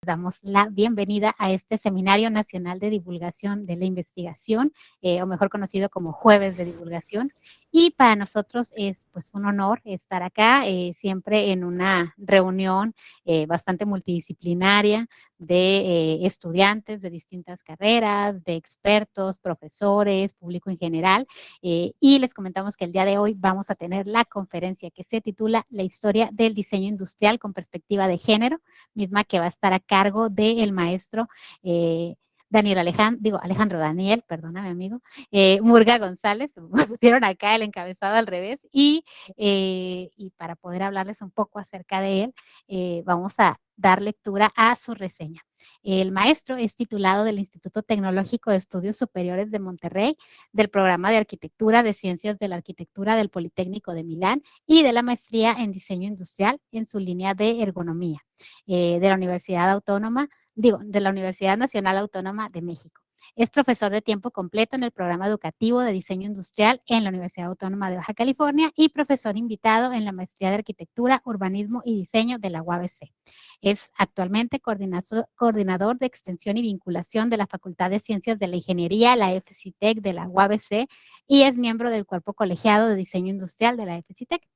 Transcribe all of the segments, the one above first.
Damos la bienvenida a este Seminario Nacional de Divulgación de la Investigación, o mejor conocido como Jueves de Divulgación. Y para nosotros es pues un honor estar acá, siempre en una reunión bastante multidisciplinaria de estudiantes de distintas carreras, de expertos, profesores, público en general. Y les comentamos que el día de hoy vamos a tener la conferencia que se titula La historia del diseño industrial con perspectiva de género, misma que va a estar a cargo del maestro Alejandro Daniel, perdóname amigo, Murga González. Me pusieron acá el encabezado al revés, y para poder hablarles un poco acerca de él, vamos a dar lectura a su reseña. El maestro es titulado del Instituto Tecnológico de Estudios Superiores de Monterrey, del programa de Arquitectura de Ciencias de la Arquitectura del Politécnico de Milán y de la maestría en Diseño Industrial en su línea de Ergonomía de la Universidad de la Universidad Nacional Autónoma de México. Es profesor de tiempo completo en el programa educativo de diseño industrial en la Universidad Autónoma de Baja California y profesor invitado en la maestría de arquitectura, urbanismo y diseño de la UABC. Es actualmente coordinador de extensión y vinculación de la Facultad de Ciencias de la Ingeniería, la FCITEC de la UABC, y es miembro del cuerpo colegiado de diseño industrial de la FCITEC.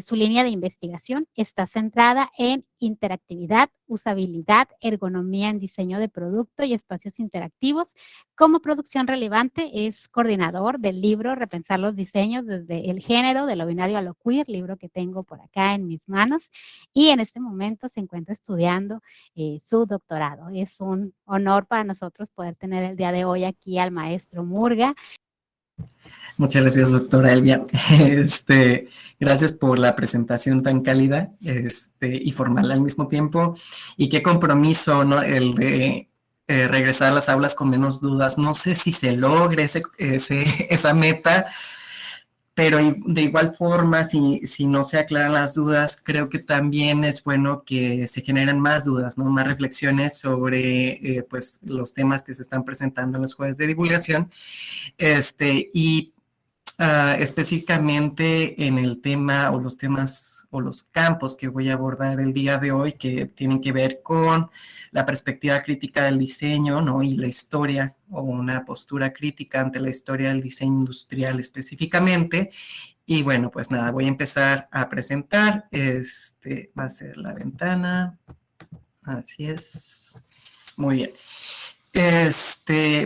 Su línea de investigación está centrada en interactividad, usabilidad, ergonomía en diseño de producto y espacios interactivos. Como producción relevante es coordinador del libro Repensar los diseños desde el género, de lo binario a lo queer, libro que tengo por acá en mis manos, y en este momento se encuentra estudiando su doctorado. Es un honor para nosotros poder tener el día de hoy aquí al maestro Murga. Muchas gracias, doctora Elvia. Gracias por la presentación tan cálida y formal al mismo tiempo. Y qué compromiso, ¿no? El de regresar a las aulas con menos dudas. No sé si se logre esa meta, pero de igual forma, si no se aclaran las dudas, creo que también es bueno que se generen más dudas, ¿no? Más reflexiones sobre pues, los temas que se están presentando en los jueves de divulgación. Específicamente en el tema o los temas o los campos que voy a abordar el día de hoy, que tienen que ver con la perspectiva crítica del diseño, ¿no? Y la historia o una postura crítica ante la historia del diseño industrial específicamente. Y bueno, pues nada, voy a empezar a presentar. Va a ser la ventana. Así es. Muy bien.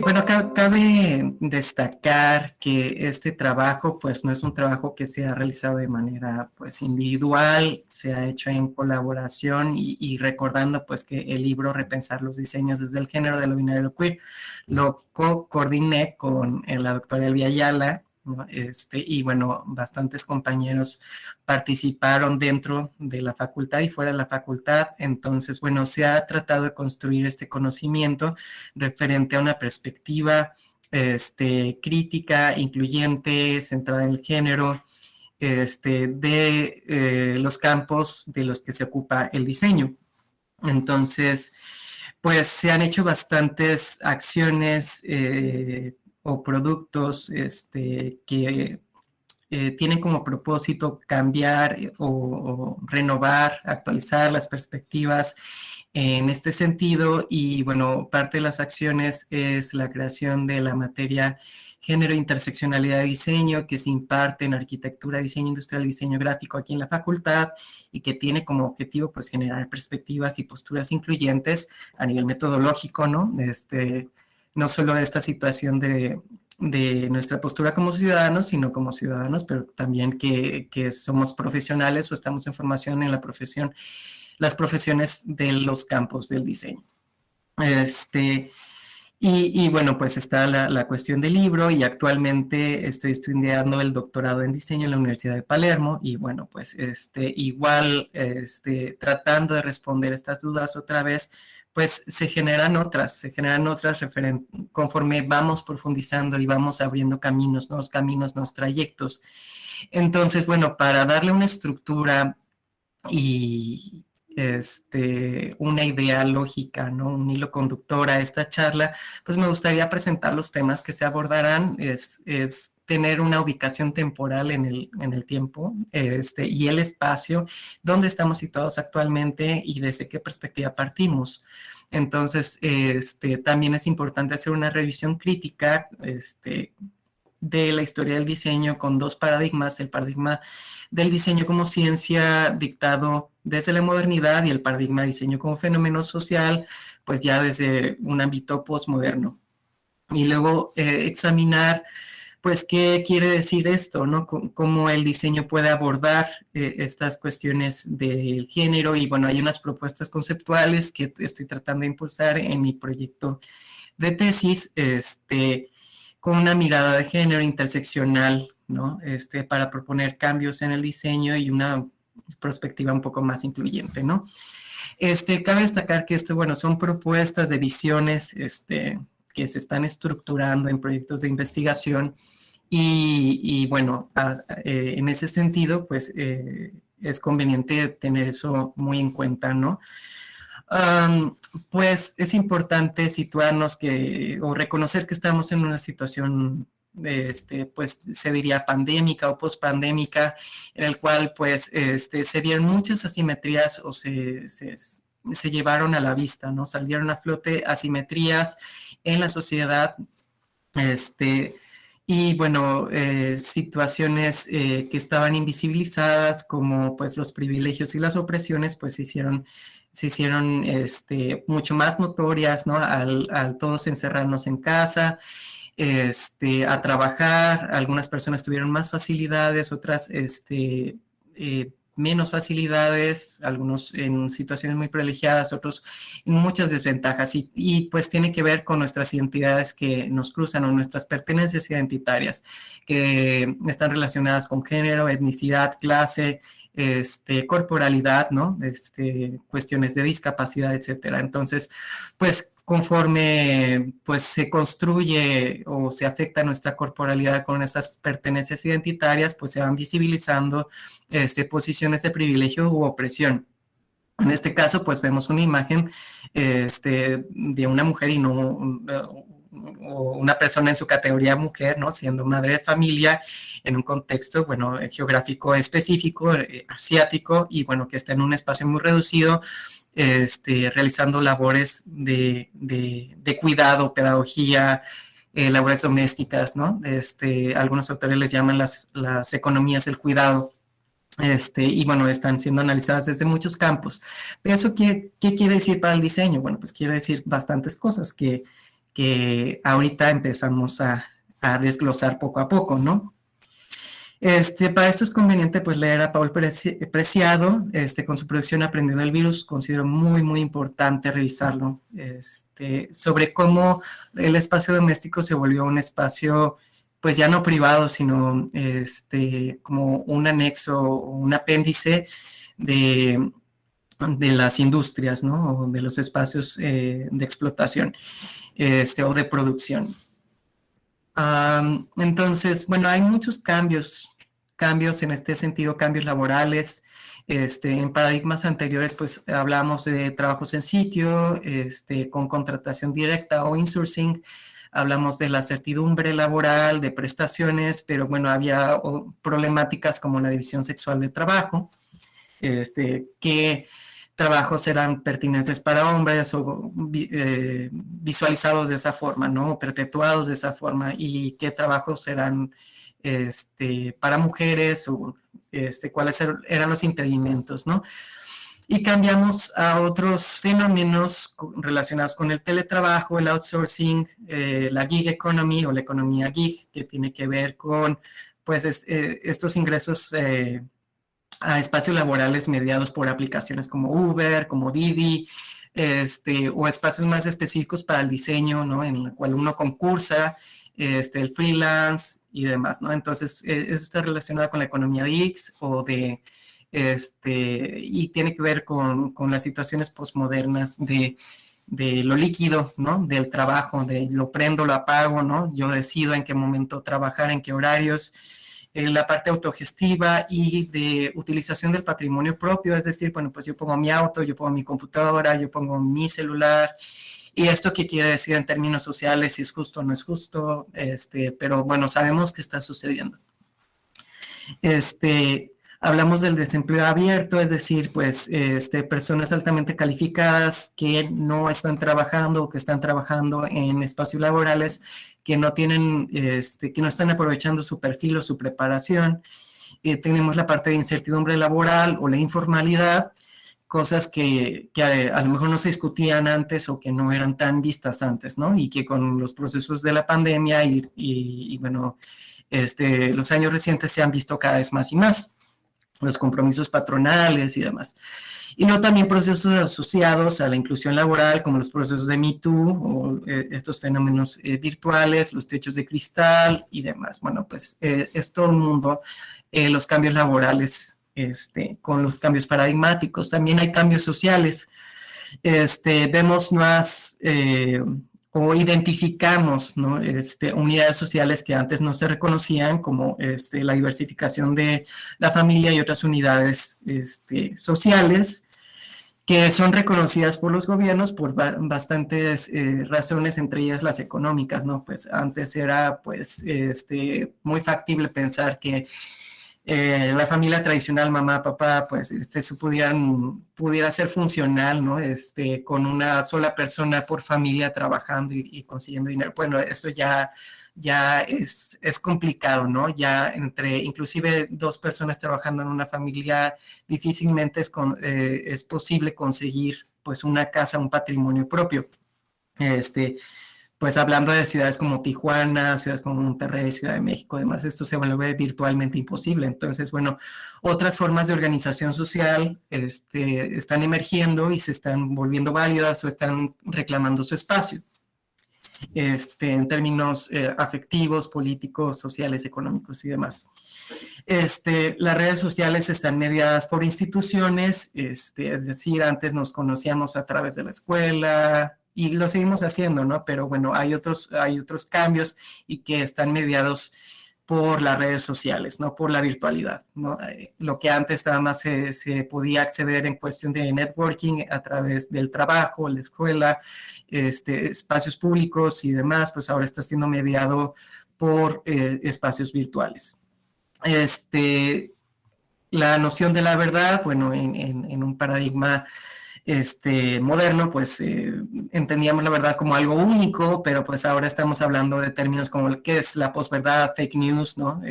Bueno, cabe destacar que este trabajo, pues, no es un trabajo que se ha realizado de manera, pues, individual, se ha hecho en colaboración y recordando, pues, que el libro Repensar los diseños desde el género de lo binario queer lo coordiné con la doctora Elvia Ayala, ¿no? Y bueno, bastantes compañeros participaron dentro de la facultad y fuera de la facultad. Entonces, bueno, se ha tratado de construir este conocimiento referente a una perspectiva crítica, incluyente, centrada en el género, de los campos de los que se ocupa el diseño. Entonces, pues se han hecho bastantes acciones o productos que tienen como propósito cambiar o renovar, actualizar las perspectivas en este sentido. Y bueno, parte de las acciones es la creación de la materia Género, Interseccionalidad de Diseño, que se imparte en Arquitectura, Diseño Industrial y Diseño Gráfico aquí en la facultad, y que tiene como objetivo pues generar perspectivas y posturas incluyentes a nivel metodológico, ¿no? No solo esta situación de nuestra postura como ciudadanos, sino como ciudadanos, pero también que somos profesionales o estamos en formación en la profesión, las profesiones de los campos del diseño. Y bueno, pues está la cuestión del libro, y actualmente estoy estudiando el doctorado en diseño en la Universidad de Palermo, y bueno, pues igual tratando de responder estas dudas otra vez, pues se generan otras conforme vamos profundizando y vamos abriendo nuevos caminos, nuevos trayectos. Entonces, bueno, para darle una estructura y una idea lógica, ¿no? Un hilo conductor a esta charla, pues me gustaría presentar los temas que se abordarán. Es tener una ubicación temporal en el tiempo y el espacio, dónde estamos situados actualmente y desde qué perspectiva partimos. Entonces, también es importante hacer una revisión crítica, de la historia del diseño con dos paradigmas, el paradigma del diseño como ciencia dictado desde la modernidad y el paradigma de diseño como fenómeno social, pues ya desde un ámbito postmoderno. Y luego examinar, pues, qué quiere decir esto, ¿no? Cómo el diseño puede abordar estas cuestiones del género. Y bueno, hay unas propuestas conceptuales que estoy tratando de impulsar en mi proyecto de tesis, con una mirada de género interseccional, ¿no? Para proponer cambios en el diseño y una perspectiva un poco más incluyente, ¿no? Cabe destacar que esto, bueno, son propuestas de visiones, que se están estructurando en proyectos de investigación y bueno, en ese sentido, pues es conveniente tener eso muy en cuenta, ¿no? Pues es importante situarnos o reconocer que estamos en una situación, pues se diría pandémica o pospandémica, en el cual pues se vieron muchas asimetrías o se llevaron a la vista, ¿no? Salieron a flote asimetrías en la sociedad, y bueno, situaciones que estaban invisibilizadas como pues los privilegios y las opresiones pues se hicieron mucho más notorias, ¿no? Al todos encerrarnos en casa, a trabajar. Algunas personas tuvieron más facilidades, otras menos facilidades, algunos en situaciones muy privilegiadas, otros en muchas desventajas, y pues tiene que ver con nuestras identidades que nos cruzan o nuestras pertenencias identitarias que están relacionadas con género, etnicidad, clase, corporalidad, ¿no? Cuestiones de discapacidad, etcétera. Entonces, pues conforme pues se construye o se afecta nuestra corporalidad con esas pertenencias identitarias, pues se van visibilizando posiciones de privilegio u opresión. En este caso, pues vemos una imagen de una mujer y no o una persona en su categoría mujer, ¿no? Siendo madre de familia en un contexto, bueno, geográfico específico, asiático, y bueno, que está en un espacio muy reducido, realizando labores de cuidado, pedagogía, labores domésticas, ¿no? Algunos autores les llaman las economías del cuidado. Y bueno, están siendo analizadas desde muchos campos. Pero eso, ¿qué quiere decir para el diseño? Bueno, pues quiere decir bastantes cosas que ahorita empezamos a desglosar poco a poco, ¿no? Para esto es conveniente pues leer a Paul Preciado, con su producción Aprendiendo el Virus. Considero muy, muy importante revisarlo, sobre cómo el espacio doméstico se volvió un espacio pues ya no privado, sino como un anexo, un apéndice de las industrias, ¿no? O de los espacios de explotación o de producción. Entonces, bueno, hay muchos cambios en este sentido, cambios laborales. En paradigmas anteriores, pues hablamos de trabajos en sitio, con contratación directa o insourcing. Hablamos de la certidumbre laboral, de prestaciones, pero bueno, había problemáticas como la división sexual de trabajo, que trabajos eran pertinentes para hombres o visualizados de esa forma, ¿no? Perpetuados de esa forma, y qué trabajos eran para mujeres o cuáles eran los impedimentos, ¿no? Y cambiamos a otros fenómenos relacionados con el teletrabajo, el outsourcing, la gig economy o la economía gig, que tiene que ver con pues estos ingresos a espacios laborales mediados por aplicaciones como Uber, como Didi, o espacios más específicos para el diseño, ¿no? En el cual uno concursa, el freelance y demás, ¿no? Entonces, eso está relacionado con la economía de X o y tiene que ver con las situaciones postmodernas de lo líquido, ¿no? Del trabajo, de lo prendo, lo apago, ¿no? Yo decido en qué momento trabajar, en qué horarios, la parte autogestiva y de utilización del patrimonio propio, es decir, bueno, pues yo pongo mi auto, yo pongo mi computadora, yo pongo mi celular. ¿Y esto qué quiere decir en términos sociales? Si es justo o no es justo, pero bueno, sabemos que está sucediendo. Hablamos del desempleo abierto, es decir, pues personas altamente calificadas que no están trabajando o que están trabajando en espacios laborales que no tienen, que no están aprovechando su perfil o su preparación. Tenemos la parte de incertidumbre laboral o la informalidad, cosas que a lo mejor no se discutían antes o que no eran tan vistas antes, ¿no? Y que con los procesos de la pandemia y bueno, los años recientes se han visto cada vez más y más, los compromisos patronales y demás. Y luego también procesos asociados a la inclusión laboral, como los procesos de Me Too, o estos fenómenos virtuales, los techos de cristal y demás. Bueno, pues es todo un mundo, los cambios laborales, con los cambios paradigmáticos. También hay cambios sociales. Vemos más o identificamos, ¿no? Unidades sociales que antes no se reconocían, como la diversificación de la familia y otras unidades sociales que son reconocidas por los gobiernos por bastantes razones, entre ellas las económicas, ¿no? Pues antes era pues muy factible pensar que la familia tradicional, mamá, papá, pues pudiera ser funcional, ¿no? Con una sola persona por familia trabajando y consiguiendo dinero. Bueno, esto ya es complicado, ¿no? Ya entre inclusive dos personas trabajando en una familia, difícilmente es posible conseguir pues una casa, un patrimonio propio. Pues hablando de ciudades como Tijuana, ciudades como Monterrey, Ciudad de México, además esto se vuelve virtualmente imposible. Entonces, bueno, otras formas de organización social están emergiendo y se están volviendo válidas o están reclamando su espacio. En términos afectivos, políticos, sociales, económicos y demás. Las redes sociales están mediadas por instituciones, es decir, antes nos conocíamos a través de la escuela y lo seguimos haciendo, ¿no? Pero bueno, hay otros cambios y que están mediados por las redes sociales, no por la virtualidad, ¿no? Lo que antes nada más se podía acceder en cuestión de networking a través del trabajo, la escuela, espacios públicos y demás, pues ahora está siendo mediado por espacios virtuales. La noción de la verdad, bueno, en un paradigma moderno, pues entendíamos la verdad como algo único, pero pues ahora estamos hablando de términos como qué es la posverdad, fake news, ¿no?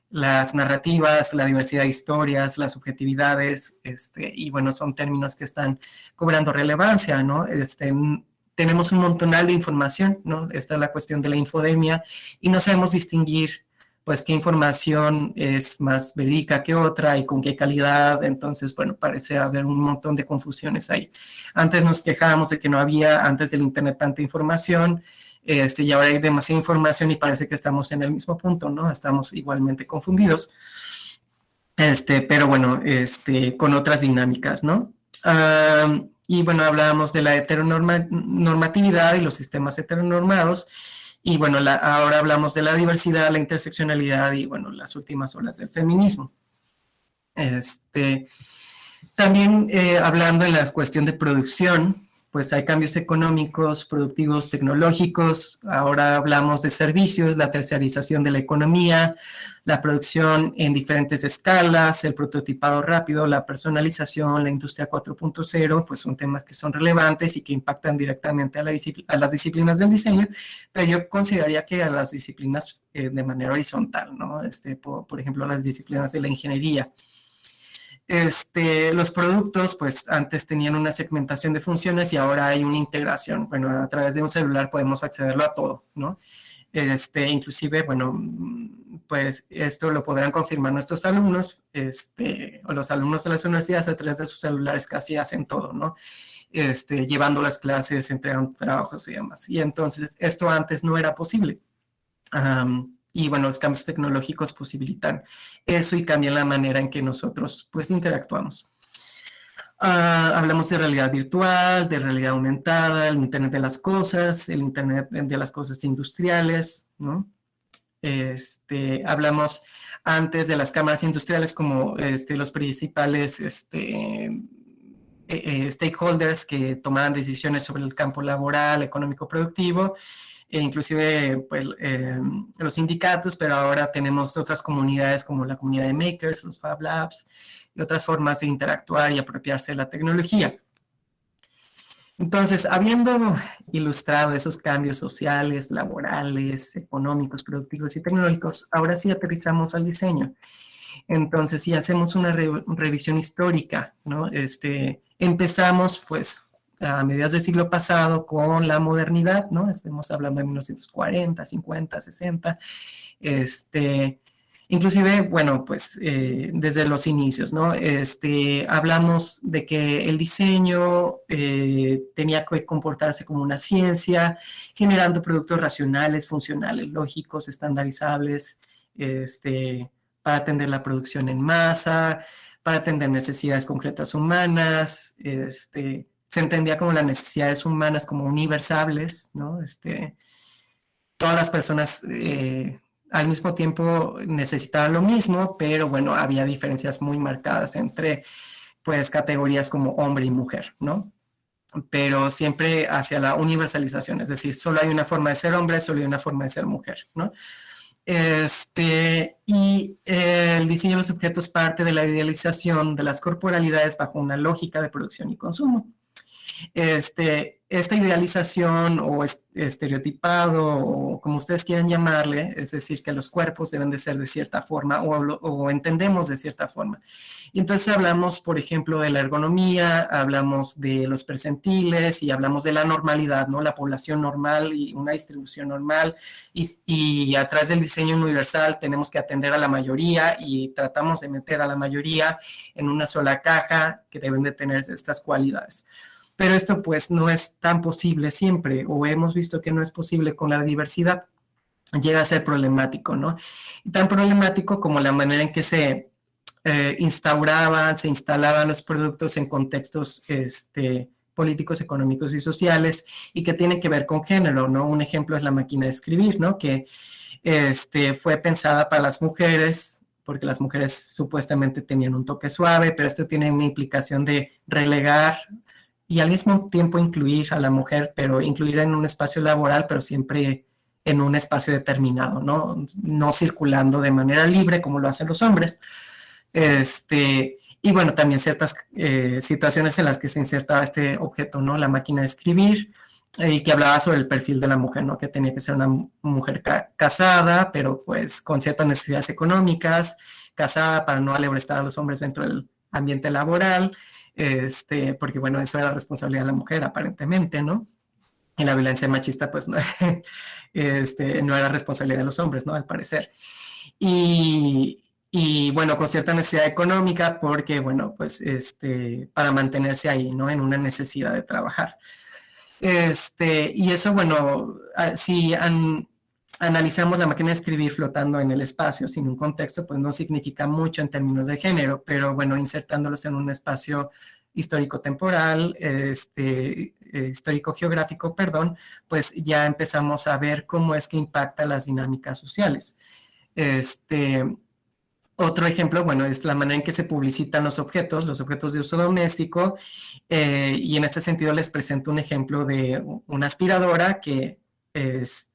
Las narrativas, la diversidad de historias, las subjetividades, y bueno, son términos que están cobrando relevancia, ¿no? Tenemos un montonal de información, ¿no? Esta es la cuestión de la infodemia y no sabemos distinguir pues qué información es más verídica que otra y con qué calidad. Entonces, bueno, parece haber un montón de confusiones ahí. Antes nos quejábamos de que no había antes del internet tanta información, y ahora hay demasiada información y parece que estamos en el mismo punto, ¿no? Estamos igualmente confundidos, pero bueno, con otras dinámicas, ¿no? Y bueno, hablábamos de la heteronormatividad y los sistemas heteronormados. Y bueno, ahora hablamos de la diversidad, la interseccionalidad y bueno, las últimas olas del feminismo. También hablando en la cuestión de producción, pues hay cambios económicos, productivos, tecnológicos. Ahora hablamos de servicios, la terciarización de la economía, la producción en diferentes escalas, el prototipado rápido, la personalización, la industria 4.0, pues son temas que son relevantes y que impactan directamente a las disciplinas del diseño, pero yo consideraría que a las disciplinas de manera horizontal, ¿no? Por ejemplo, las disciplinas de la ingeniería. Los productos, pues antes tenían una segmentación de funciones y ahora hay una integración. Bueno, a través de un celular podemos accederlo a todo, ¿no? Inclusive, bueno, pues esto lo podrán confirmar nuestros alumnos, o los alumnos de las universidades a través de sus celulares casi hacen todo, ¿no? Llevando las clases, entregando trabajos y demás. Y entonces, esto antes no era posible. Y bueno, los cambios tecnológicos posibilitan eso y cambian la manera en que nosotros pues interactuamos. Hablamos de realidad virtual, de realidad aumentada, el Internet de las cosas, el Internet de las cosas industriales, ¿no? Hablamos antes de las cámaras industriales como los principales stakeholders que tomaban decisiones sobre el campo laboral, económico, productivo. e inclusive pues, los sindicatos, pero ahora tenemos otras comunidades como la comunidad de makers, los Fab Labs y otras formas de interactuar y apropiarse de la tecnología. Entonces, habiendo ilustrado esos cambios sociales, laborales, económicos, productivos y tecnológicos, ahora sí aterrizamos al diseño. Entonces, si hacemos una revisión histórica, ¿no? Empezamos, pues, a mediados del siglo pasado con la modernidad, ¿no? Estamos hablando de 1940, 50, 60, inclusive, bueno, pues desde los inicios, ¿no? Hablamos de que el diseño tenía que comportarse como una ciencia, generando productos racionales, funcionales, lógicos, estandarizables, para atender la producción en masa, para atender necesidades concretas humanas, se entendía como las necesidades humanas como universales, ¿no? Todas las personas al mismo tiempo necesitaban lo mismo, pero bueno, había diferencias muy marcadas entre pues categorías como hombre y mujer, ¿no? Pero siempre hacia la universalización, es decir, solo hay una forma de ser hombre, solo hay una forma de ser mujer, ¿no? Y el diseño de los objetos parte de la idealización de las corporalidades bajo una lógica de producción y consumo. Esta idealización o estereotipado o como ustedes quieran llamarle, es decir, que los cuerpos deben de ser de cierta forma o entendemos de cierta forma. Y entonces hablamos, por ejemplo, de la ergonomía, hablamos de los percentiles y hablamos de la normalidad, ¿no? La población normal y una distribución normal y a través del diseño universal tenemos que atender a la mayoría y tratamos de meter a la mayoría en una sola caja que deben de tener estas cualidades. Pero esto pues no es tan posible siempre, o hemos visto que no es posible con la diversidad. Llega a ser problemático, ¿no? Y tan problemático como la manera en que se instauraban, se instalaban los productos en contextos políticos, económicos y sociales, y que tienen que ver con género, ¿no? Un ejemplo es la máquina de escribir, ¿no? Que fue pensada para las mujeres, porque las mujeres supuestamente tenían un toque suave, pero esto tiene una implicación de relegar y al mismo tiempo incluir a la mujer, pero incluirla en un espacio laboral, pero siempre en un espacio determinado, ¿no? No circulando de manera libre como lo hacen los hombres. Y bueno, también ciertas situaciones en las que se insertaba este objeto, ¿no? La máquina de escribir, y que hablaba sobre el perfil de la mujer, ¿no? Que tenía que ser una mujer casada, pero pues con ciertas necesidades económicas, casada para no alebrestar a los hombres dentro del ambiente laboral, porque bueno, eso era responsabilidad de la mujer aparentemente, ¿no? Y la violencia machista pues no, no era responsabilidad de los hombres, ¿no? Al parecer. Y bueno, con cierta necesidad económica porque bueno, pues para mantenerse ahí, ¿no? En una necesidad de trabajar. Y eso, bueno, si analizamos la máquina de escribir flotando en el espacio sin un contexto, pues no significa mucho en términos de género, pero bueno, insertándolos en un espacio histórico-temporal, histórico-geográfico, perdón, pues ya empezamos a ver cómo es que impacta las dinámicas sociales. Otro ejemplo, bueno, es la manera en que se publicitan los objetos de uso doméstico, y en este sentido les presento un ejemplo de una aspiradora que es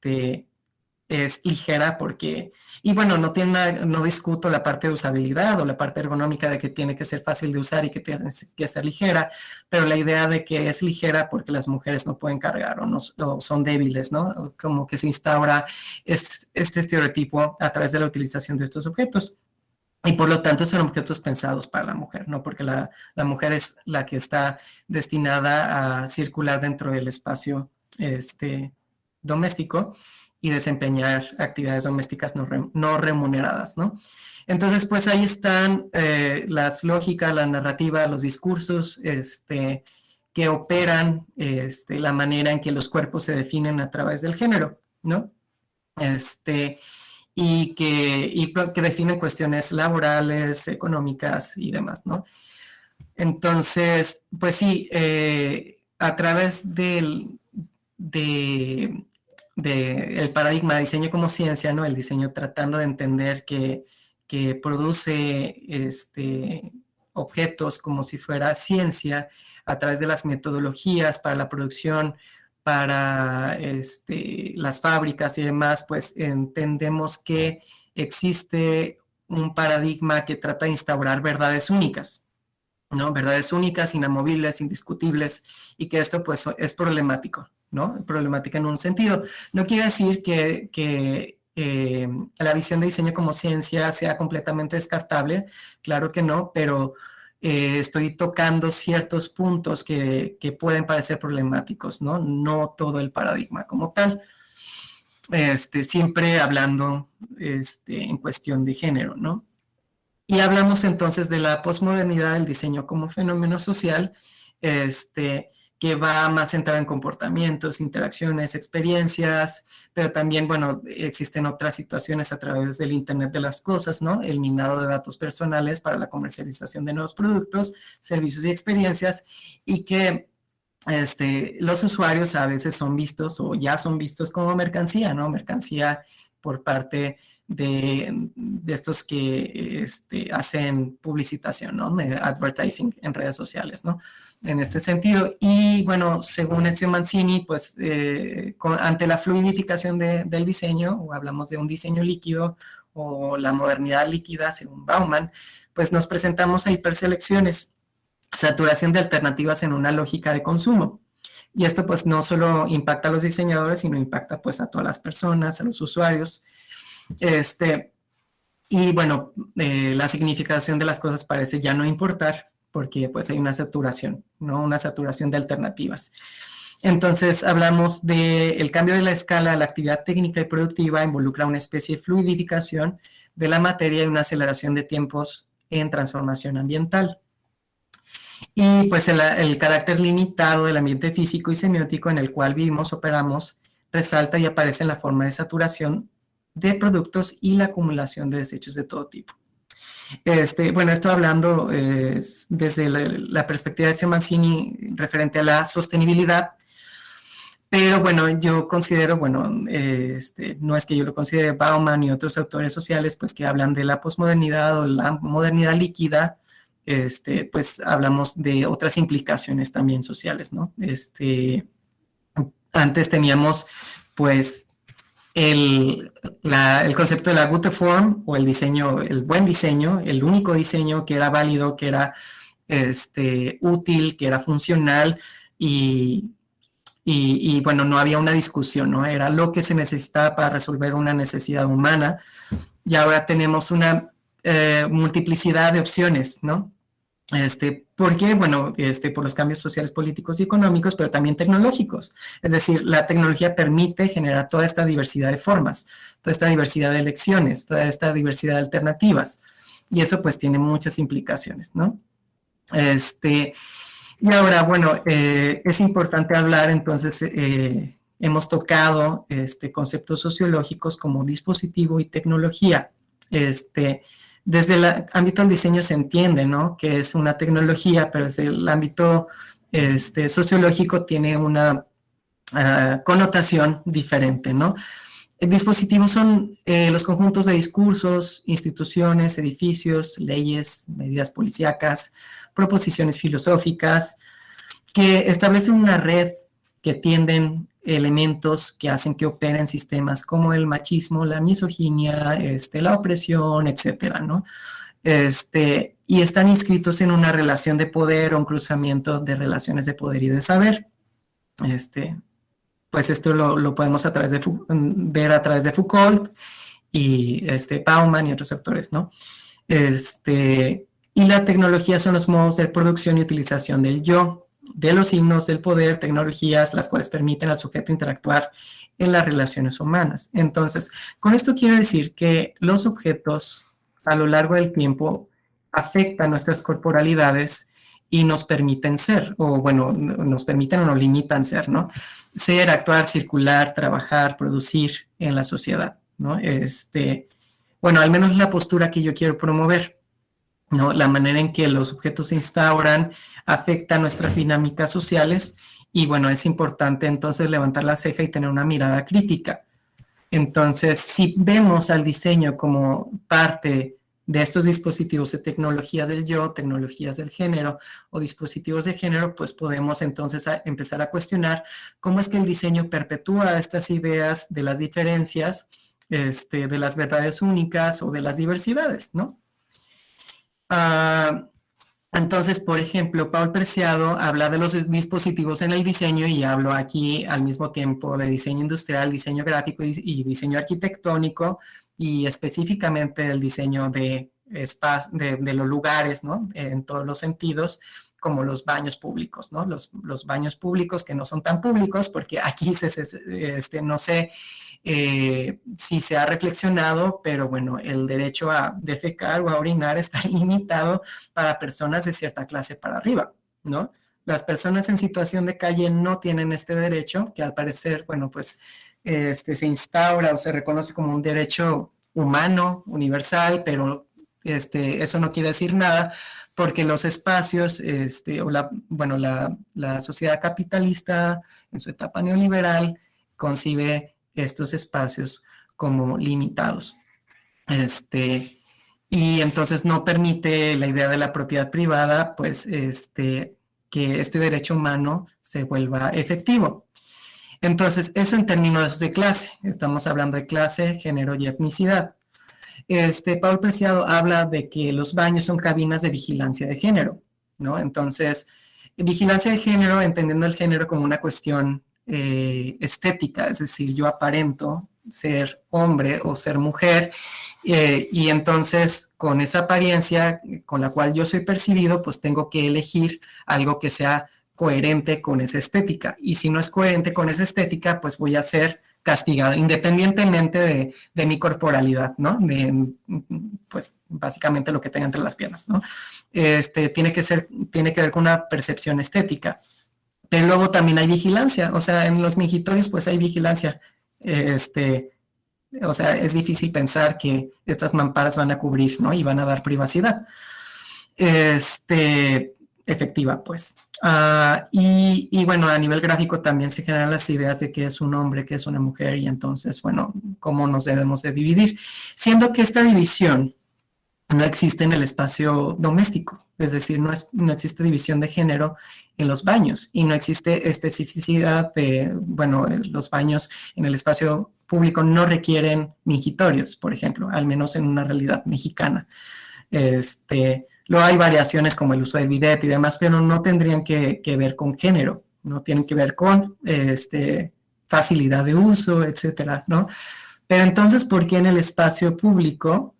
ligera porque, y bueno, no discuto la parte de usabilidad o la parte ergonómica de que tiene que ser fácil de usar y que tiene que ser ligera, pero la idea de que es ligera porque las mujeres no pueden cargar o son débiles, ¿no? Como que se instaura este estereotipo a través de la utilización de estos objetos. Y por lo tanto son objetos pensados para la mujer, ¿no? Porque la mujer es la que está destinada a circular dentro del espacio doméstico y desempeñar actividades domésticas no remuneradas, ¿no? Entonces, pues ahí están las lógicas, la narrativa, los discursos que operan la manera en que los cuerpos se definen a través del género, ¿no? Y que definen cuestiones laborales, económicas y demás, ¿no? Entonces, pues sí, a través del el paradigma de diseño como ciencia, ¿no? El diseño tratando de entender que produce objetos como si fuera ciencia a través de las metodologías para la producción, para las fábricas y demás, pues entendemos que existe un paradigma que trata de instaurar verdades únicas, ¿no? Verdades únicas, inamovibles, indiscutibles, y que esto pues es problemático, ¿no? Problemática en un sentido. No quiere decir que la visión de diseño como ciencia sea completamente descartable, claro que no, pero estoy tocando ciertos puntos que pueden parecer problemáticos, ¿no? No todo el paradigma como tal. Siempre hablando en cuestión de género, ¿no? Y hablamos entonces de la posmodernidad del diseño como fenómeno social, que va más centrado en comportamientos, interacciones, experiencias, pero también, bueno, existen otras situaciones a través del Internet de las cosas, ¿no? El minado de datos personales para la comercialización de nuevos productos, servicios y experiencias, y que los usuarios a veces son vistos o ya son vistos como mercancía, ¿no? Mercancía por parte de estos que hacen publicitación, ¿no? De advertising en redes sociales, ¿no? En este sentido. Y bueno, según Ezio Mancini, pues ante la fluidificación del diseño, o hablamos de un diseño líquido, o la modernidad líquida, según Bauman, pues nos presentamos a hiperselecciones, saturación de alternativas en una lógica de consumo. Y esto pues no solo impacta a los diseñadores, sino impacta pues a todas las personas, a los usuarios. Y bueno, la significación de las cosas parece ya no importar porque pues hay una saturación, ¿no? Una saturación de alternativas. Entonces hablamos del cambio de la escala a la actividad técnica y productiva, involucra una especie de fluidificación de la materia y una aceleración de tiempos en transformación ambiental. Y pues el carácter limitado del ambiente físico y semiótico en el cual vivimos, operamos, resalta y aparece en la forma de saturación de productos y la acumulación de desechos de todo tipo. Bueno, esto hablando desde la perspectiva de Ezio Mancini referente a la sostenibilidad, pero bueno, yo considero, bueno, no es que yo lo considere, Bauman y otros autores sociales, pues que hablan de la posmodernidad o la modernidad líquida, pues hablamos de otras implicaciones también sociales, ¿no? Antes teníamos, pues, el concepto de la gute form, o el diseño, el buen diseño, el único diseño que era válido, que era útil, que era funcional, y bueno, no había una discusión, ¿no? Era lo que se necesitaba para resolver una necesidad humana, y ahora tenemos una multiplicidad de opciones, ¿no? ¿Por qué? Bueno, por los cambios sociales, políticos y económicos, pero también tecnológicos. Es decir, la tecnología permite generar toda esta diversidad de formas, toda esta diversidad de elecciones, toda esta diversidad de alternativas. Y eso pues tiene muchas implicaciones, ¿no? Y ahora, bueno, es importante hablar, entonces, hemos tocado conceptos sociológicos como dispositivo y tecnología. Desde el ámbito del diseño se entiende, ¿no? Que es una tecnología, pero desde el ámbito sociológico tiene una connotación diferente, ¿no? Dispositivos son los conjuntos de discursos, instituciones, edificios, leyes, medidas policíacas, proposiciones filosóficas, que establecen una red que tienden elementos que hacen que operen sistemas como el machismo, la misoginia, la opresión, etcétera, ¿no? Y están inscritos en una relación de poder o un cruzamiento de relaciones de poder y de saber. Pues esto lo podemos ver a través de Foucault y Bauman y otros autores, ¿no? Y la tecnología son los modos de producción y utilización del yo, de los signos del poder, tecnologías, las cuales permiten al sujeto interactuar en las relaciones humanas. Entonces, con esto quiero decir que los objetos a lo largo del tiempo afectan nuestras corporalidades y nos permiten ser, o bueno, nos permiten o nos limitan ser, ¿no? Ser, actuar, circular, trabajar, producir en la sociedad, ¿no? Bueno, al menos la postura que yo quiero promover, ¿no? La manera en que los objetos se instauran afecta nuestras dinámicas sociales y bueno, es importante entonces levantar la ceja y tener una mirada crítica. Entonces, si vemos al diseño como parte de estos dispositivos de tecnologías del yo, tecnologías del género o dispositivos de género, pues podemos entonces empezar a cuestionar cómo es que el diseño perpetúa estas ideas de las diferencias, de las verdades únicas o de las diversidades, ¿no? Entonces, por ejemplo, Paul Preciado habla de los dispositivos en el diseño y hablo aquí al mismo tiempo de diseño industrial, diseño gráfico y diseño arquitectónico y específicamente del diseño de los lugares, ¿no? En todos los sentidos, como los baños públicos, ¿no? Los baños públicos que no son tan públicos porque aquí no sé si se ha reflexionado, pero bueno, el derecho a defecar o a orinar está limitado para personas de cierta clase para arriba, ¿no? Las personas en situación de calle no tienen este derecho, que al parecer, bueno, pues se instaura o se reconoce como un derecho humano, universal, pero eso no quiere decir nada, porque los espacios, la sociedad capitalista en su etapa neoliberal concibe estos espacios como limitados. Y entonces no permite la idea de la propiedad privada, pues que este derecho humano se vuelva efectivo. Entonces, eso en términos de clase, estamos hablando de clase, género y etnicidad. Paul Preciado habla de que los baños son cabinas de vigilancia de género, ¿no? Entonces, vigilancia de género, entendiendo el género como una cuestión estética, es decir, yo aparento ser hombre o ser mujer, y entonces con esa apariencia con la cual yo soy percibido, pues tengo que elegir algo que sea coherente con esa estética, y si no es coherente con esa estética, pues voy a ser castigado, independientemente de mi corporalidad, ¿no? Pues básicamente lo que tenga entre las piernas, ¿no? Tiene que ver con una percepción estética. Pero luego también hay vigilancia, o sea, en los mingitorios pues hay vigilancia. O sea, es difícil pensar que estas mamparas van a cubrir, ¿no? Y van a dar privacidad. Efectiva, pues. Y bueno, a nivel gráfico también se generan las ideas de que es un hombre, que es una mujer, y entonces, bueno, cómo nos debemos de dividir. Siendo que esta división no existe en el espacio doméstico, es decir, no existe división de género en los baños y no existe especificidad de, bueno, los baños en el espacio público no requieren mingitorios, por ejemplo, al menos en una realidad mexicana. Luego hay variaciones como el uso del bidet y demás, pero no tendrían que ver con género, no tienen que ver con facilidad de uso, etcétera, ¿no? Pero entonces, ¿por qué en el espacio público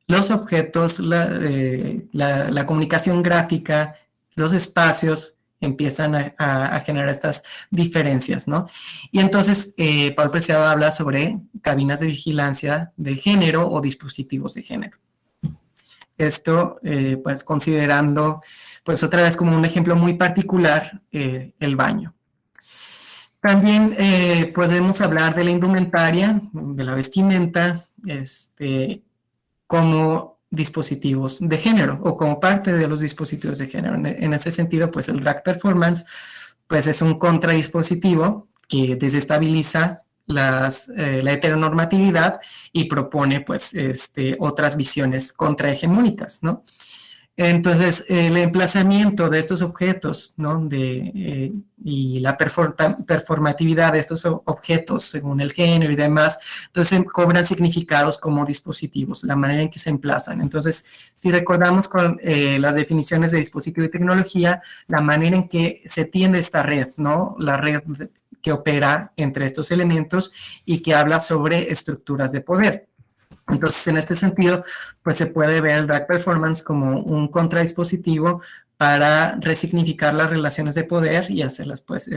los objetos, la comunicación gráfica, los espacios empiezan a generar estas diferencias, ¿no? Y entonces, Paul Preciado habla sobre cabinas de vigilancia de género o dispositivos de género. Esto, pues, considerando, pues, otra vez como un ejemplo muy particular, el baño. También podemos hablar de la indumentaria, de la vestimenta, como dispositivos de género o como parte de los dispositivos de género. En ese sentido, pues el drag performance pues es un contradispositivo que desestabiliza la heteronormatividad y propone pues otras visiones contrahegemónicas, ¿no? Entonces, el emplazamiento de estos objetos, ¿no? Y la performatividad de estos objetos según el género y demás, entonces cobran significados como dispositivos, la manera en que se emplazan. Entonces, si recordamos con las definiciones de dispositivo y tecnología, la manera en que se tiende esta red, ¿no? La red que opera entre estos elementos y que habla sobre estructuras de poder. Entonces, en este sentido, pues se puede ver el drag performance como un contradispositivo para resignificar las relaciones de poder y hacerlas, pues,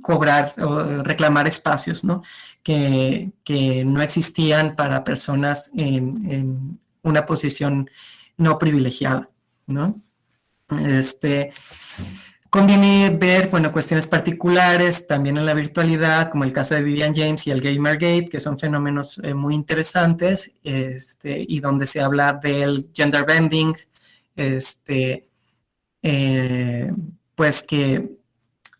cobrar o reclamar espacios, ¿no? Que no existían para personas en una posición no privilegiada, ¿no? Conviene ver, bueno, cuestiones particulares también en la virtualidad, como el caso de Vivian James y el Gamergate, que son fenómenos muy interesantes, y donde se habla del gender bending, pues que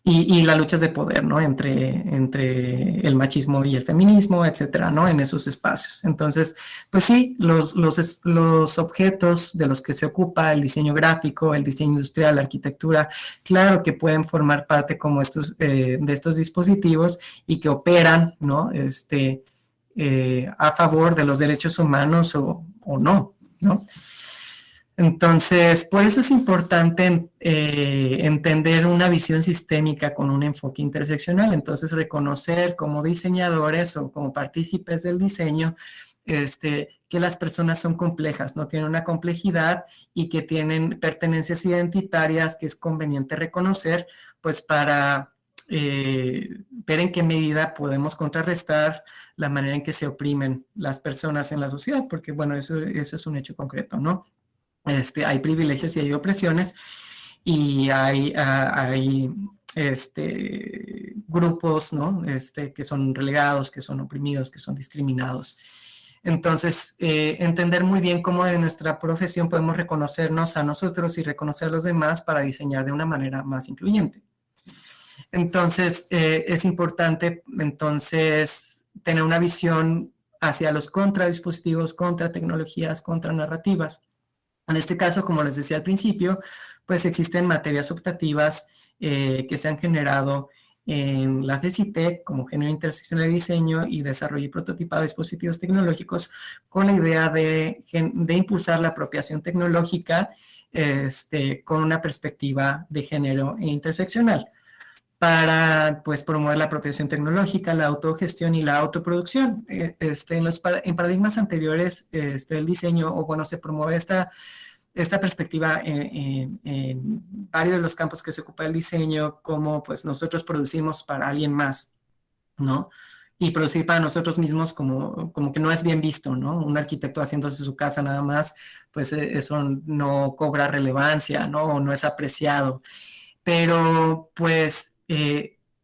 y las luchas de poder, ¿no? Entre el machismo y el feminismo, etcétera, ¿no? En esos espacios. Entonces, pues sí, los objetos de los que se ocupa el diseño gráfico, el diseño industrial, la arquitectura, claro que pueden formar parte como de estos dispositivos y que operan, ¿no? A favor de los derechos humanos o no, ¿no? Entonces, por eso es importante entender una visión sistémica con un enfoque interseccional. Entonces, reconocer como diseñadores o como partícipes del diseño que las personas son complejas, no tienen una complejidad y que tienen pertenencias identitarias que es conveniente reconocer, pues para ver en qué medida podemos contrarrestar la manera en que se oprimen las personas en la sociedad, porque bueno, eso es un hecho concreto, ¿no? Hay privilegios y hay opresiones y hay grupos, ¿no? Que son relegados, que son oprimidos, que son discriminados. Entonces, entender muy bien cómo en nuestra profesión podemos reconocernos a nosotros y reconocer a los demás para diseñar de una manera más incluyente. Entonces, es importante, entonces, tener una visión hacia los contradispositivos, contra tecnologías, contra narrativas. En este caso, como les decía al principio, pues existen materias optativas que se han generado en la FECITEC como género interseccional de diseño y desarrollo y prototipado de dispositivos tecnológicos con la idea de impulsar la apropiación tecnológica con una perspectiva de género e interseccional para pues, promover la apropiación tecnológica, la autogestión y la autoproducción. En paradigmas anteriores el diseño, o bueno, se promueve esta perspectiva en varios de los campos que se ocupa el diseño, como pues nosotros producimos para alguien más, ¿no? Y producir para nosotros mismos como que no es bien visto, ¿no? Un arquitecto haciéndose su casa nada más, pues eso no cobra relevancia, ¿no? O no es apreciado. Pero pues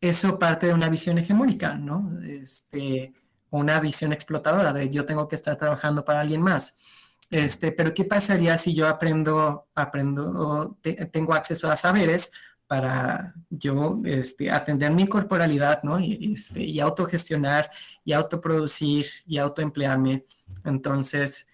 eso parte de una visión hegemónica, ¿no? Una visión explotadora de yo tengo que estar trabajando para alguien más. Pero ¿qué pasaría si yo tengo acceso a saberes para yo atender mi corporalidad, ¿no? Y autogestionar y autoproducir y autoemplearme? Entonces,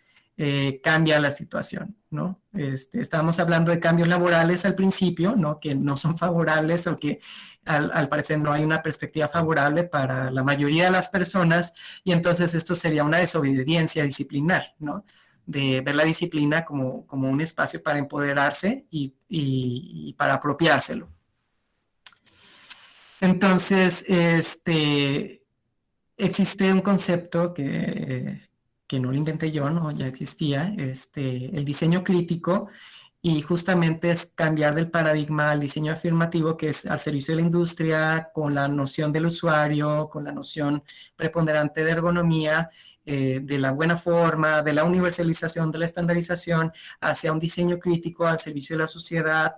cambia la situación, ¿no? Estábamos hablando de cambios laborales al principio, ¿no? Que no son favorables o que al parecer no hay una perspectiva favorable para la mayoría de las personas, y entonces esto sería una desobediencia disciplinar, ¿no? De ver la disciplina como un espacio para empoderarse y para apropiárselo. Entonces, existe un concepto que no lo inventé yo, ¿no? Ya existía, el diseño crítico, y justamente es cambiar del paradigma al diseño afirmativo, que es al servicio de la industria, con la noción del usuario, con la noción preponderante de ergonomía, de la buena forma, de la universalización, de la estandarización, hacia un diseño crítico al servicio de la sociedad,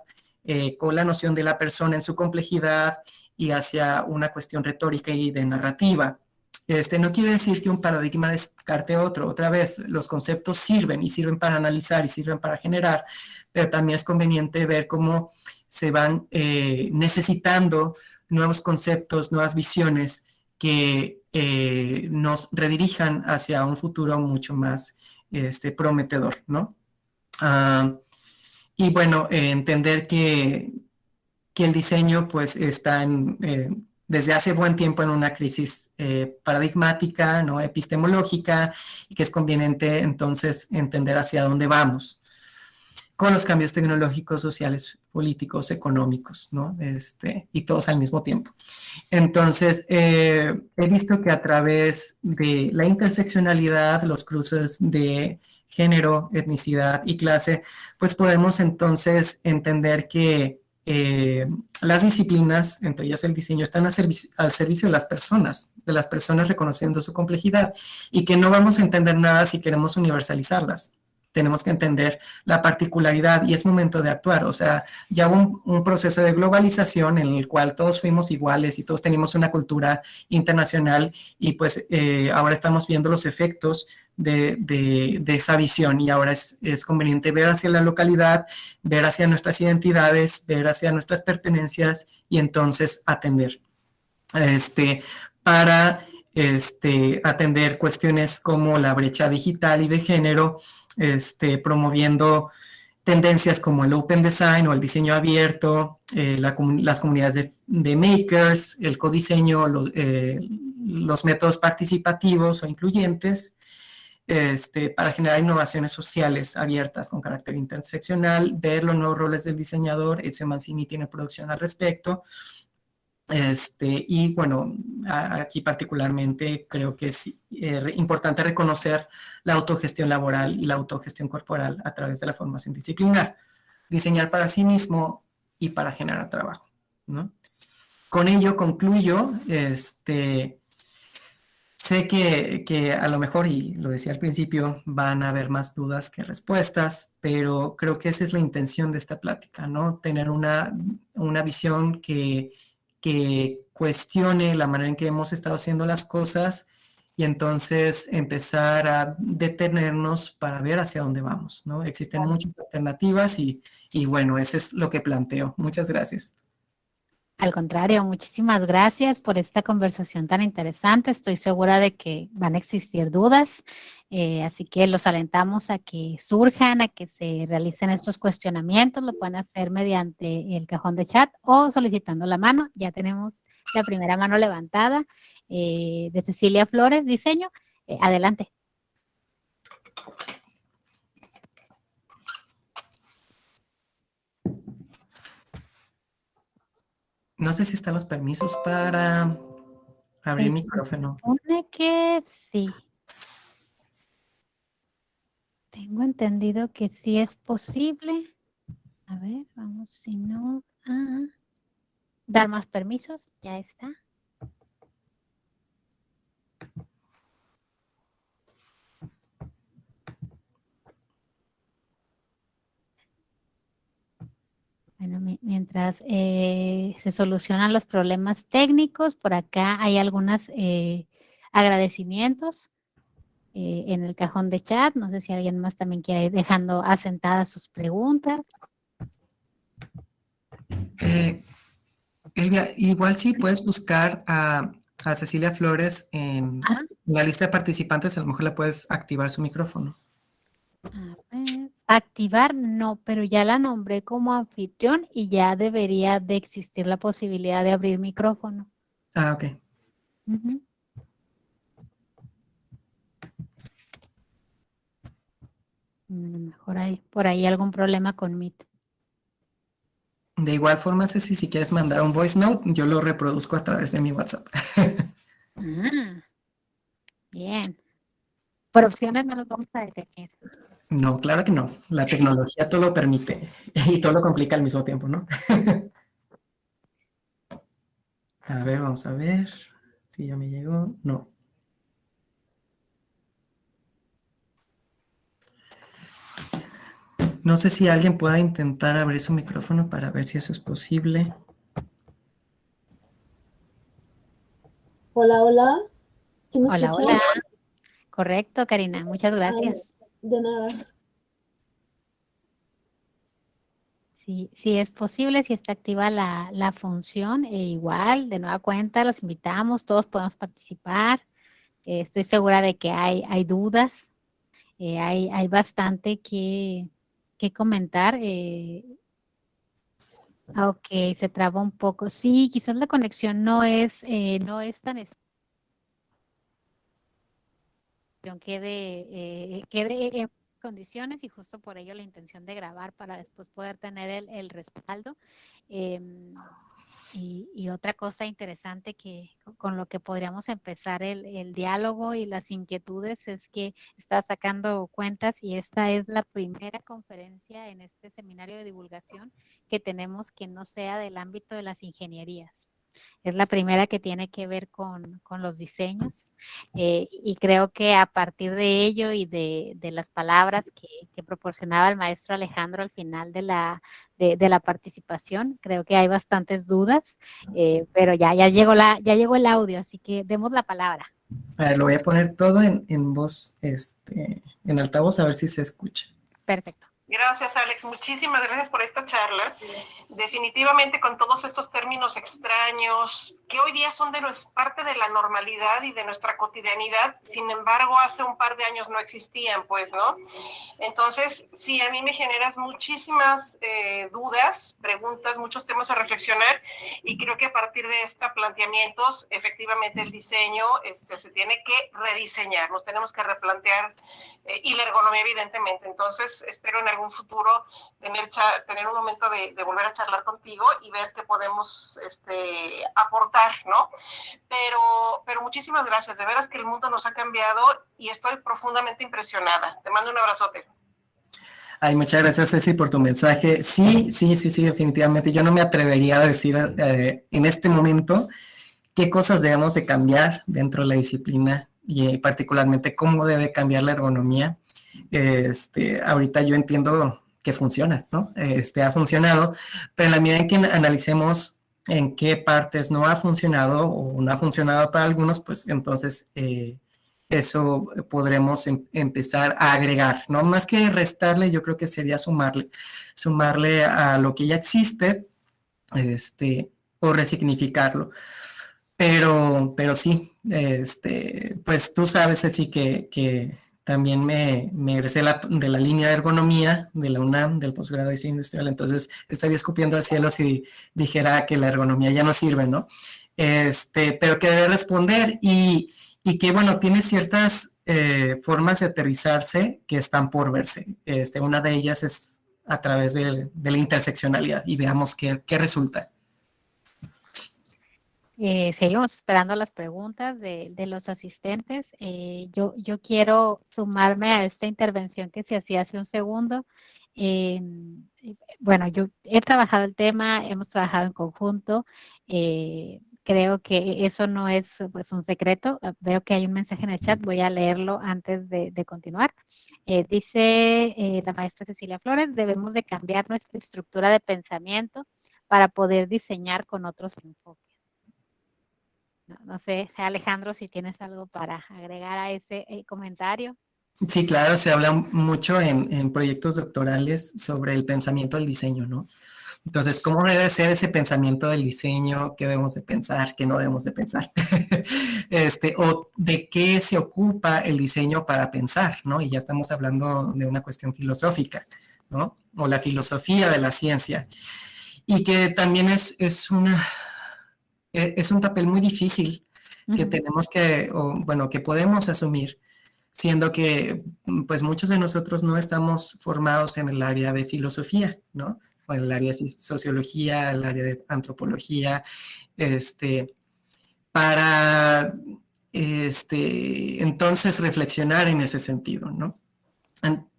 con la noción de la persona en su complejidad y hacia una cuestión retórica y de narrativa. No quiere decir que un paradigma descarte otro. Otra vez, los conceptos sirven y sirven para analizar y sirven para generar, pero también es conveniente ver cómo se van necesitando nuevos conceptos, nuevas visiones que nos redirijan hacia un futuro mucho más prometedor, ¿no? Y bueno, entender que el diseño pues está desde hace buen tiempo en una crisis paradigmática, ¿no? Epistemológica, y que es conveniente entonces entender hacia dónde vamos con los cambios tecnológicos, sociales, políticos, económicos, ¿no? Y todos al mismo tiempo. Entonces, he visto que a través de la interseccionalidad, los cruces de género, etnicidad y clase, pues podemos entonces entender que las disciplinas, entre ellas el diseño, están al servicio de las personas reconociendo su complejidad, y que no vamos a entender nada si queremos universalizarlas. tenemos que entender la particularidad y es momento de actuar. O sea, ya hubo un proceso de globalización en el cual todos fuimos iguales y todos teníamos una cultura internacional y pues ahora estamos viendo los efectos de esa visión y ahora es conveniente ver hacia la localidad, ver hacia nuestras identidades, ver hacia nuestras pertenencias y entonces atender. Para atender cuestiones como la brecha digital y de género, promoviendo tendencias como el Open Design o el diseño abierto, las comunidades de makers, el codiseño, los métodos participativos o incluyentes, para generar innovaciones sociales abiertas con carácter interseccional, ver los nuevos roles del diseñador. Ezio Mancini tiene producción al respecto. Y bueno, aquí particularmente creo que es importante reconocer la autogestión laboral y la autogestión corporal a través de la formación disciplinar. Diseñar para sí mismo y para generar trabajo, ¿no? Con ello concluyo, sé que a lo mejor, y lo decía al principio, van a haber más dudas que respuestas, pero creo que esa es la intención de esta plática, ¿no? Tener una visión que cuestione la manera en que hemos estado haciendo las cosas y entonces empezar a detenernos para ver hacia dónde vamos, ¿no? Existen muchas alternativas y bueno, eso es lo que planteo. Muchas gracias. Al contrario, muchísimas gracias por esta conversación tan interesante. Estoy segura de que van a existir dudas, así que los alentamos a que surjan, a que se realicen estos cuestionamientos. Lo pueden hacer mediante el cajón de chat o solicitando la mano. Ya tenemos la primera mano levantada de Cecilia Flores, diseño. Adelante. No sé si están los permisos para abrir micrófono. Supone que sí. Tengo entendido que sí es posible. A ver, vamos, si no, dar más permisos, ya está. Bueno, mientras se solucionan los problemas técnicos, por acá hay algunos agradecimientos en el cajón de chat. No sé si alguien más también quiere ir dejando asentadas sus preguntas. Elvia, igual sí puedes buscar a Cecilia Flores en la lista de participantes, a lo mejor le puedes activar su micrófono. A ver, activar no, pero ya la nombré como anfitrión y ya debería de existir la posibilidad de abrir micrófono. Ah, ok. A lo mejor hay por ahí algún problema con Meet. De igual forma, Ceci, si quieres mandar un voice note, yo lo reproduzco a través de mi WhatsApp. Bien. Por opciones no nos vamos a detener. No, claro que no. La tecnología todo lo permite y todo lo complica al mismo tiempo, ¿no? A ver, vamos a ver si ya me llegó. No. No sé si alguien pueda intentar abrir su micrófono para ver si eso es posible. Hola, hola. ¿Sí me Hola, escuchan? hola. Correcto, Karina. Muchas gracias. De nada. Sí, sí es posible, si está activa la función, igual, de nueva cuenta, los invitamos, todos podemos participar. Estoy segura de que hay dudas, hay bastante que comentar. Ok, se traba un poco. Sí, quizás la conexión no es tan quede en condiciones y justo por ello la intención de grabar para después poder tener el respaldo. Y otra cosa interesante que con lo que podríamos empezar el diálogo y las inquietudes es que está sacando cuentas y esta es la primera conferencia en este seminario de divulgación que tenemos que no sea del ámbito de las ingenierías. Es la primera que tiene que ver con los diseños y creo que a partir de ello y de las palabras que proporcionaba el maestro Alejandro al final de la participación, creo que hay bastantes dudas, pero ya llegó el audio, así que demos la palabra. A ver, lo voy a poner todo en voz, en altavoz, a ver si se escucha. Perfecto. Gracias, Alex. Muchísimas gracias por esta charla. Definitivamente con todos estos términos extraños que hoy día son parte de la normalidad y de nuestra cotidianidad, sin embargo, hace un par de años no existían, pues, ¿no? Entonces, sí, a mí me generas muchísimas dudas, preguntas, muchos temas a reflexionar y creo que a partir de estos planteamientos, efectivamente el diseño se tiene que rediseñar, nos tenemos que replantear y la ergonomía, evidentemente. Entonces, espero en algún futuro tener un momento de volver a charlar contigo y ver qué podemos aportar, ¿no? Pero muchísimas gracias. De veras que el mundo nos ha cambiado y estoy profundamente impresionada. Te mando un abrazote. Ay, muchas gracias, Ceci, por tu mensaje. Sí, definitivamente. Yo no me atrevería a decir en este momento qué cosas debemos de cambiar dentro de la disciplina y particularmente cómo debe cambiar la ergonomía. Ahorita yo entiendo que funciona, ¿no? Ha funcionado, pero en la medida en que analicemos en qué partes no ha funcionado o no ha funcionado para algunos, pues entonces eso podremos empezar a agregar, ¿no? Más que restarle, yo creo que sería sumarle a lo que ya existe, o resignificarlo. Pero sí, pues tú sabes, Ceci, que también me egresé de la línea de ergonomía de la UNAM, del posgrado de diseño industrial, entonces estaría escupiendo al cielo si dijera que la ergonomía ya no sirve, ¿no? Pero que debe responder y que, bueno, tiene ciertas formas de aterrizarse que están por verse. Una de ellas es a través de la interseccionalidad y veamos qué resulta. Seguimos esperando las preguntas de los asistentes. Yo quiero sumarme a esta intervención que se hacía hace un segundo. Bueno, yo he trabajado el tema, hemos trabajado en conjunto. Creo que eso no es pues, un secreto. Veo que hay un mensaje en el chat, voy a leerlo antes de continuar. Dice la maestra Cecilia Flores, debemos de cambiar nuestra estructura de pensamiento para poder diseñar con otros enfoques. No sé, Alejandro, si tienes algo para agregar a ese comentario. Sí, claro, se habla mucho en proyectos doctorales sobre el pensamiento del diseño, ¿no? Entonces, ¿cómo debe ser ese pensamiento del diseño? ¿Qué debemos de pensar? ¿Qué no debemos de pensar? O de qué se ocupa el diseño para pensar, ¿no? Y ya estamos hablando de una cuestión filosófica, ¿no? O la filosofía de la ciencia. Y que también es un papel muy difícil que tenemos que podemos asumir, siendo que pues muchos de nosotros no estamos formados en el área de filosofía, ¿no? O en el área de sociología, el área de antropología, para entonces reflexionar en ese sentido, ¿no?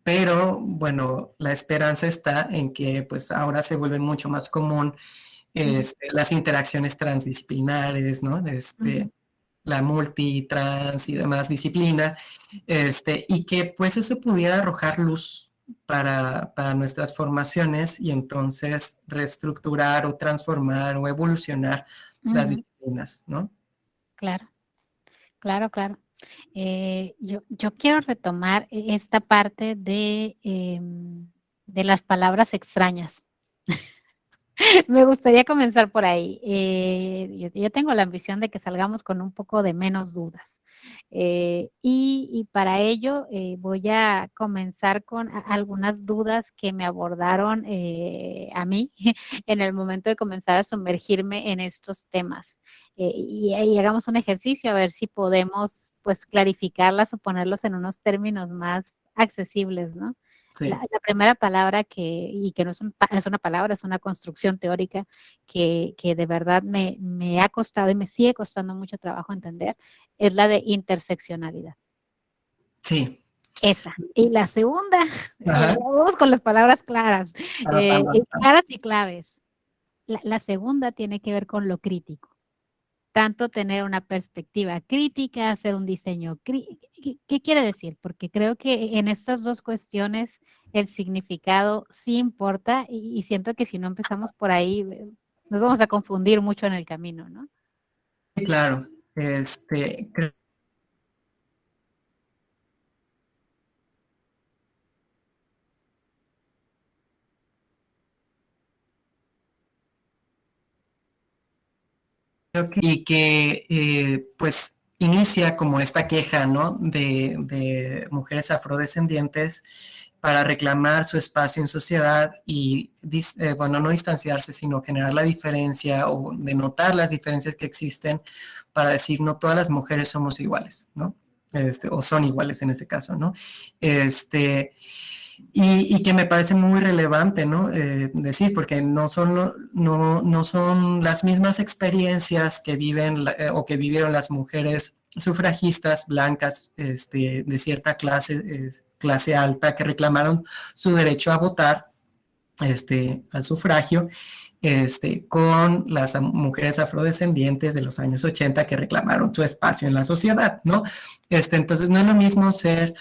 Pero, bueno, la esperanza está en que pues ahora se vuelve mucho más común las interacciones transdisciplinares, ¿no? La multitrans y demás disciplina, y que pues eso pudiera arrojar luz para nuestras formaciones y entonces reestructurar o transformar o evolucionar las disciplinas, ¿no? Claro. Yo quiero retomar esta parte de las palabras extrañas. Me gustaría comenzar por ahí. Yo tengo la ambición de que salgamos con un poco de menos dudas. Y para ello voy a comenzar con algunas dudas que me abordaron a mí en el momento de comenzar a sumergirme en estos temas. Y hagamos un ejercicio a ver si podemos pues clarificarlas o ponerlos en unos términos más accesibles, ¿no? Sí. La primera palabra que no es una palabra, es una construcción teórica que de verdad me ha costado y me sigue costando mucho trabajo entender, es la de interseccionalidad. Sí. Esa. Y la segunda, Ajá. vamos con las palabras claras, Vamos. claras y claves. La segunda tiene que ver con lo crítico. tanto tener una perspectiva crítica, hacer un diseño ¿Qué quiere decir? Porque creo que en estas dos cuestiones el significado sí importa y siento que si no empezamos por ahí, nos vamos a confundir mucho en el camino, ¿no? Sí, claro. Y que pues inicia como esta queja, ¿no? De mujeres afrodescendientes para reclamar su espacio en sociedad y, bueno, no distanciarse, sino generar la diferencia o denotar las diferencias que existen para decir, no todas las mujeres somos iguales, ¿no? O son iguales en ese caso, ¿no? Y que me parece muy relevante, ¿no? Decir, porque no son las mismas experiencias que viven o que vivieron las mujeres sufragistas blancas de cierta clase alta que reclamaron su derecho a votar al sufragio, con las mujeres afrodescendientes de los años 80 que reclamaron su espacio en la sociedad, ¿no? Entonces no es lo mismo ser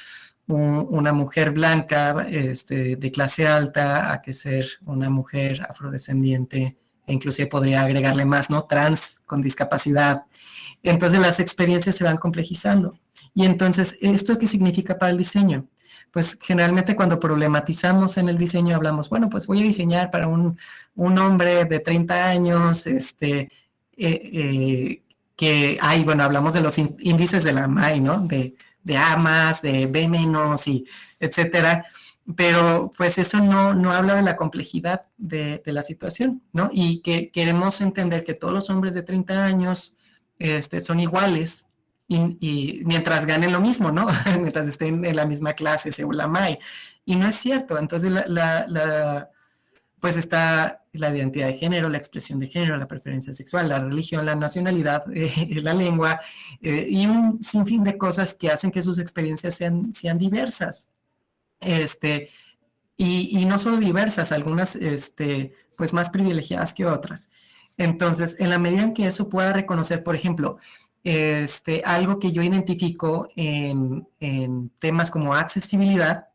una mujer blanca de clase alta a que ser una mujer afrodescendiente, e inclusive podría agregarle más, ¿no? Trans, con discapacidad. Entonces las experiencias se van complejizando. Y entonces, ¿esto qué significa para el diseño? Pues generalmente cuando problematizamos en el diseño hablamos, bueno, pues voy a diseñar para un hombre de 30 años, que hay, bueno, hablamos de los índices de la MAI, ¿no? De A más, de B menos, y etcétera. Pero pues eso no habla de la complejidad de la situación, ¿no? Y que queremos entender que todos los hombres de 30 años son iguales, y mientras ganen lo mismo, ¿no? Mientras estén en la misma clase, según la MAI. Y no es cierto. Entonces, pues está la identidad de género, la expresión de género, la preferencia sexual, la religión, la nacionalidad, la lengua, y un sinfín de cosas que hacen que sus experiencias sean diversas. Y no solo diversas, algunas pues más privilegiadas que otras. Entonces, en la medida en que eso pueda reconocer, por ejemplo, algo que yo identifico en temas como accesibilidad,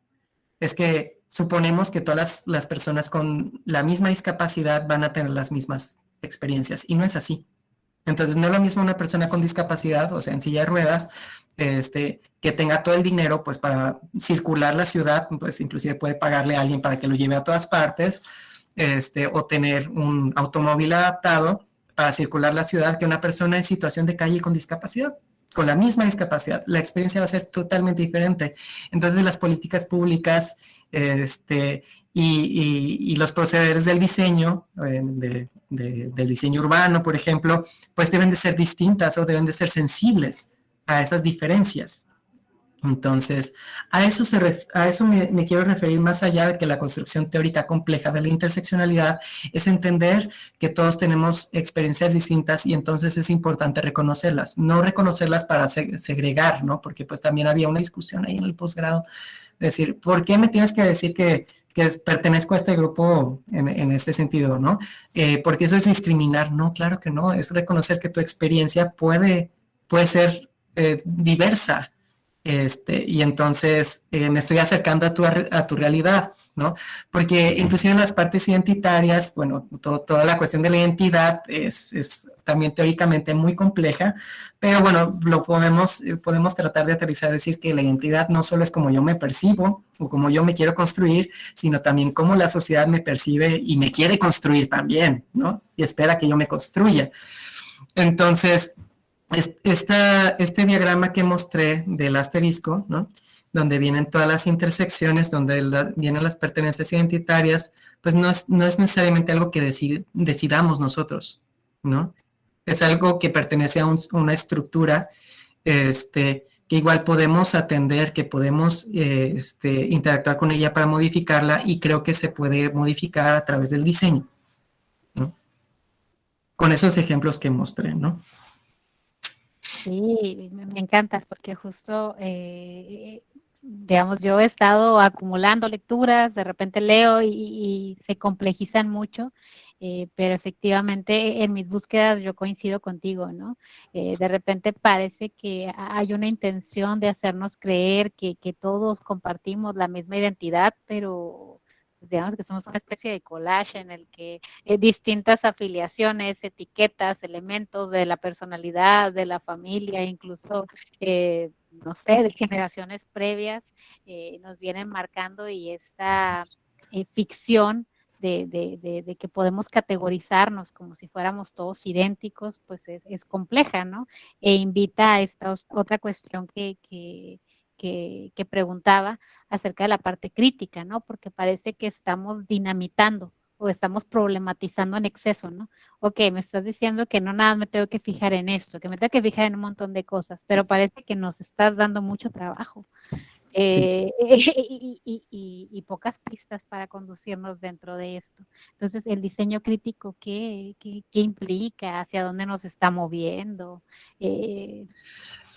es que suponemos que todas las personas con la misma discapacidad van a tener las mismas experiencias, y no es así. Entonces, no es lo mismo una persona con discapacidad, o sea, en silla de ruedas, que tenga todo el dinero, pues, para circular la ciudad, pues, inclusive puede pagarle a alguien para que lo lleve a todas partes, o tener un automóvil adaptado para circular la ciudad, que una persona en situación de calle con discapacidad, con la misma discapacidad. La experiencia va a ser totalmente diferente. Entonces, las políticas públicas, y los procederes del diseño, del diseño urbano, por ejemplo, pues deben de ser distintas o deben de ser sensibles a esas diferencias. Entonces, a eso me quiero referir, más allá de que la construcción teórica compleja de la interseccionalidad es entender que todos tenemos experiencias distintas, y entonces es importante reconocerlas, no reconocerlas para segregar, ¿no? Porque pues también había una discusión ahí en el posgrado, decir, ¿por qué me tienes que decir que pertenezco a este grupo en este sentido, ¿no? Porque eso es discriminar. No, claro que no, es reconocer que tu experiencia puede ser diversa, y entonces me estoy acercando a tu realidad, ¿no? Porque inclusive en las partes identitarias, bueno, toda la cuestión de la identidad es también teóricamente muy compleja, pero bueno, podemos tratar de aterrizar, decir que la identidad no solo es como yo me percibo o como yo me quiero construir, sino también cómo la sociedad me percibe y me quiere construir también, ¿no? Y espera que yo me construya. Entonces, este diagrama que mostré del asterisco, ¿no? Donde vienen todas las intersecciones, donde vienen las pertenencias identitarias, pues no es necesariamente algo que decidamos nosotros, ¿no? Es algo que pertenece a una estructura, que igual podemos atender, que podemos interactuar con ella para modificarla, y creo que se puede modificar a través del diseño, ¿no? Con esos ejemplos que mostré, ¿no? Sí, me encanta porque justo digamos, yo he estado acumulando lecturas, de repente leo y se complejizan mucho, pero efectivamente en mis búsquedas yo coincido contigo, ¿no? De repente parece que hay una intención de hacernos creer que todos compartimos la misma identidad, pero pues, digamos que somos una especie de collage en el que distintas afiliaciones, etiquetas, elementos de la personalidad, de la familia, incluso no sé, de generaciones previas, nos vienen marcando y esta ficción de que podemos categorizarnos como si fuéramos todos idénticos, pues es compleja, ¿no? E invita a esta otra cuestión que preguntaba acerca de la parte crítica, ¿no? Porque parece que estamos dinamitando o estamos problematizando en exceso, ¿no? Ok, me estás diciendo que no nada me tengo que fijar en esto, que me tengo que fijar en un montón de cosas, pero parece que nos estás dando mucho trabajo y pocas pistas para conducirnos dentro de esto. Entonces, el diseño crítico, ¿qué implica? ¿Hacia dónde nos está moviendo?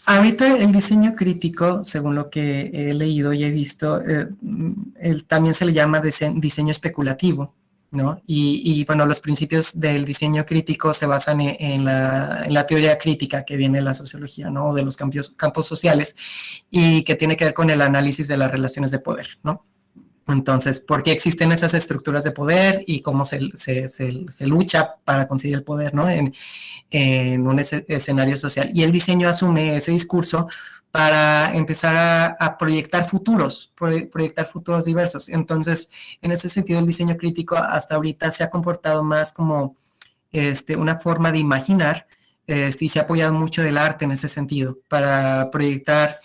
Ahorita el diseño crítico, según lo que he leído y he visto, también se le llama diseño especulativo, ¿no? Bueno, los principios del diseño crítico se basan en la teoría crítica que viene de la sociología, ¿no? De los campos sociales y que tiene que ver con el análisis de las relaciones de poder, ¿no? Entonces, ¿por qué existen esas estructuras de poder y cómo se lucha para conseguir el poder, ¿no? En un escenario social? Y el diseño asume ese discurso para empezar a proyectar proyectar futuros diversos. Entonces, en ese sentido, el diseño crítico hasta ahorita se ha comportado más como una forma de imaginar y se ha apoyado mucho del arte en ese sentido, para proyectar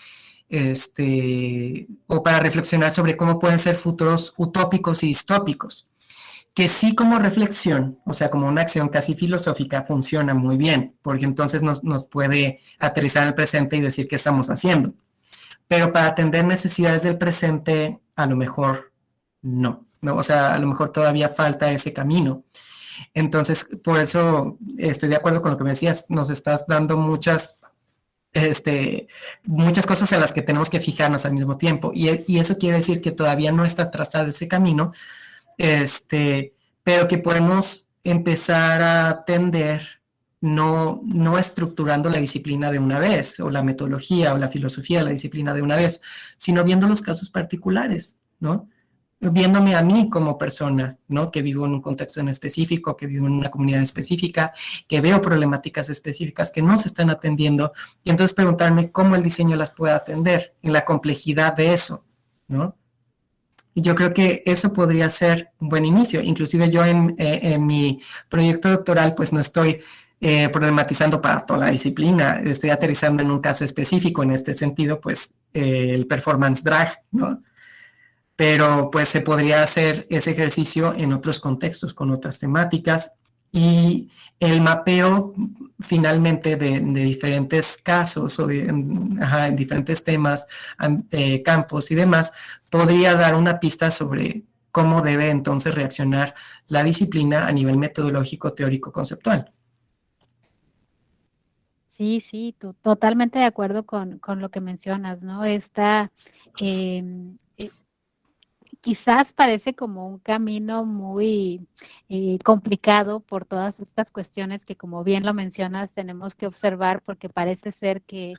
o para reflexionar sobre cómo pueden ser futuros utópicos y distópicos, que sí como reflexión, o sea, como una acción casi filosófica, funciona muy bien, porque entonces nos puede aterrizar en el presente y decir qué estamos haciendo. Pero para atender necesidades del presente, a lo mejor no, ¿no? O sea, a lo mejor todavía falta ese camino. Entonces, por eso estoy de acuerdo con lo que me decías, nos estás dando muchas cosas en las que tenemos que fijarnos al mismo tiempo. Y eso quiere decir que todavía no está trazado ese camino, pero que podemos empezar a atender no estructurando la disciplina de una vez, o la metodología o la filosofía de la disciplina de una vez, sino viendo los casos particulares, ¿no? Viéndome a mí como persona, ¿no? Que vivo en un contexto en específico, que vivo en una comunidad específica, que veo problemáticas específicas que no se están atendiendo, y entonces preguntarme cómo el diseño las puede atender, en la complejidad de eso, ¿no? Y yo creo que eso podría ser un buen inicio. Inclusive yo en mi proyecto doctoral pues no estoy problematizando para toda la disciplina, estoy aterrizando en un caso específico en este sentido, pues el performance drag, ¿no? Pero pues se podría hacer ese ejercicio en otros contextos, con otras temáticas, y el mapeo finalmente de diferentes casos o en diferentes temas, campos y demás, podría dar una pista sobre cómo debe entonces reaccionar la disciplina a nivel metodológico, teórico, conceptual. Sí, sí, totalmente de acuerdo con lo que mencionas, ¿no? Esta, quizás parece como un camino muy complicado por todas estas cuestiones que, como bien lo mencionas, tenemos que observar porque parece ser que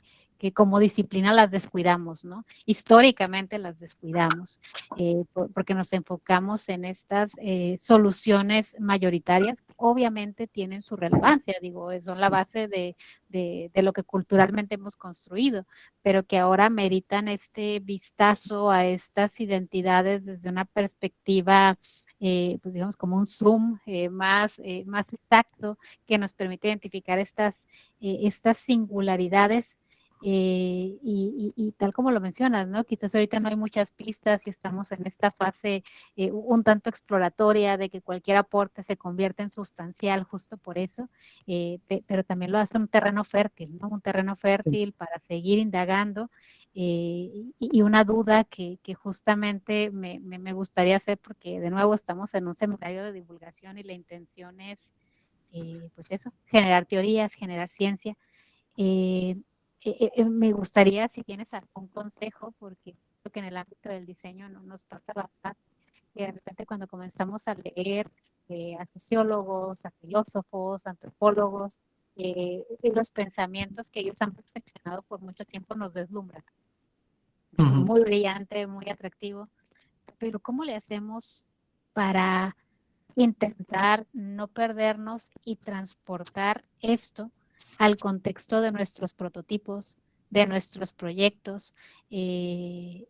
como disciplina las descuidamos, ¿no? Históricamente las descuidamos porque nos enfocamos en estas soluciones mayoritarias. Obviamente tienen su relevancia, digo, son la base de lo que culturalmente hemos construido, pero que ahora meritan este vistazo a estas identidades desde una perspectiva, pues digamos, como un zoom más exacto que nos permite identificar estas singularidades. Y tal como lo mencionas, ¿no? Quizás ahorita no hay muchas pistas y estamos en esta fase un tanto exploratoria de que cualquier aporte se convierte en sustancial justo por eso, pero también lo hace un terreno fértil, ¿no? Un terreno fértil para seguir indagando y una duda que justamente me gustaría hacer porque de nuevo estamos en un seminario de divulgación y la intención es, pues eso, generar teorías, generar ciencia. Me gustaría si tienes algún consejo porque que en el ámbito del diseño no nos pasa bastante. Y de repente cuando comenzamos a leer a sociólogos, a filósofos, antropólogos, y los pensamientos que ellos han perfeccionado por mucho tiempo nos deslumbran. Muy brillante, muy atractivo. Pero ¿cómo le hacemos para intentar no perdernos y transportar esto al contexto de nuestros prototipos, de nuestros proyectos, y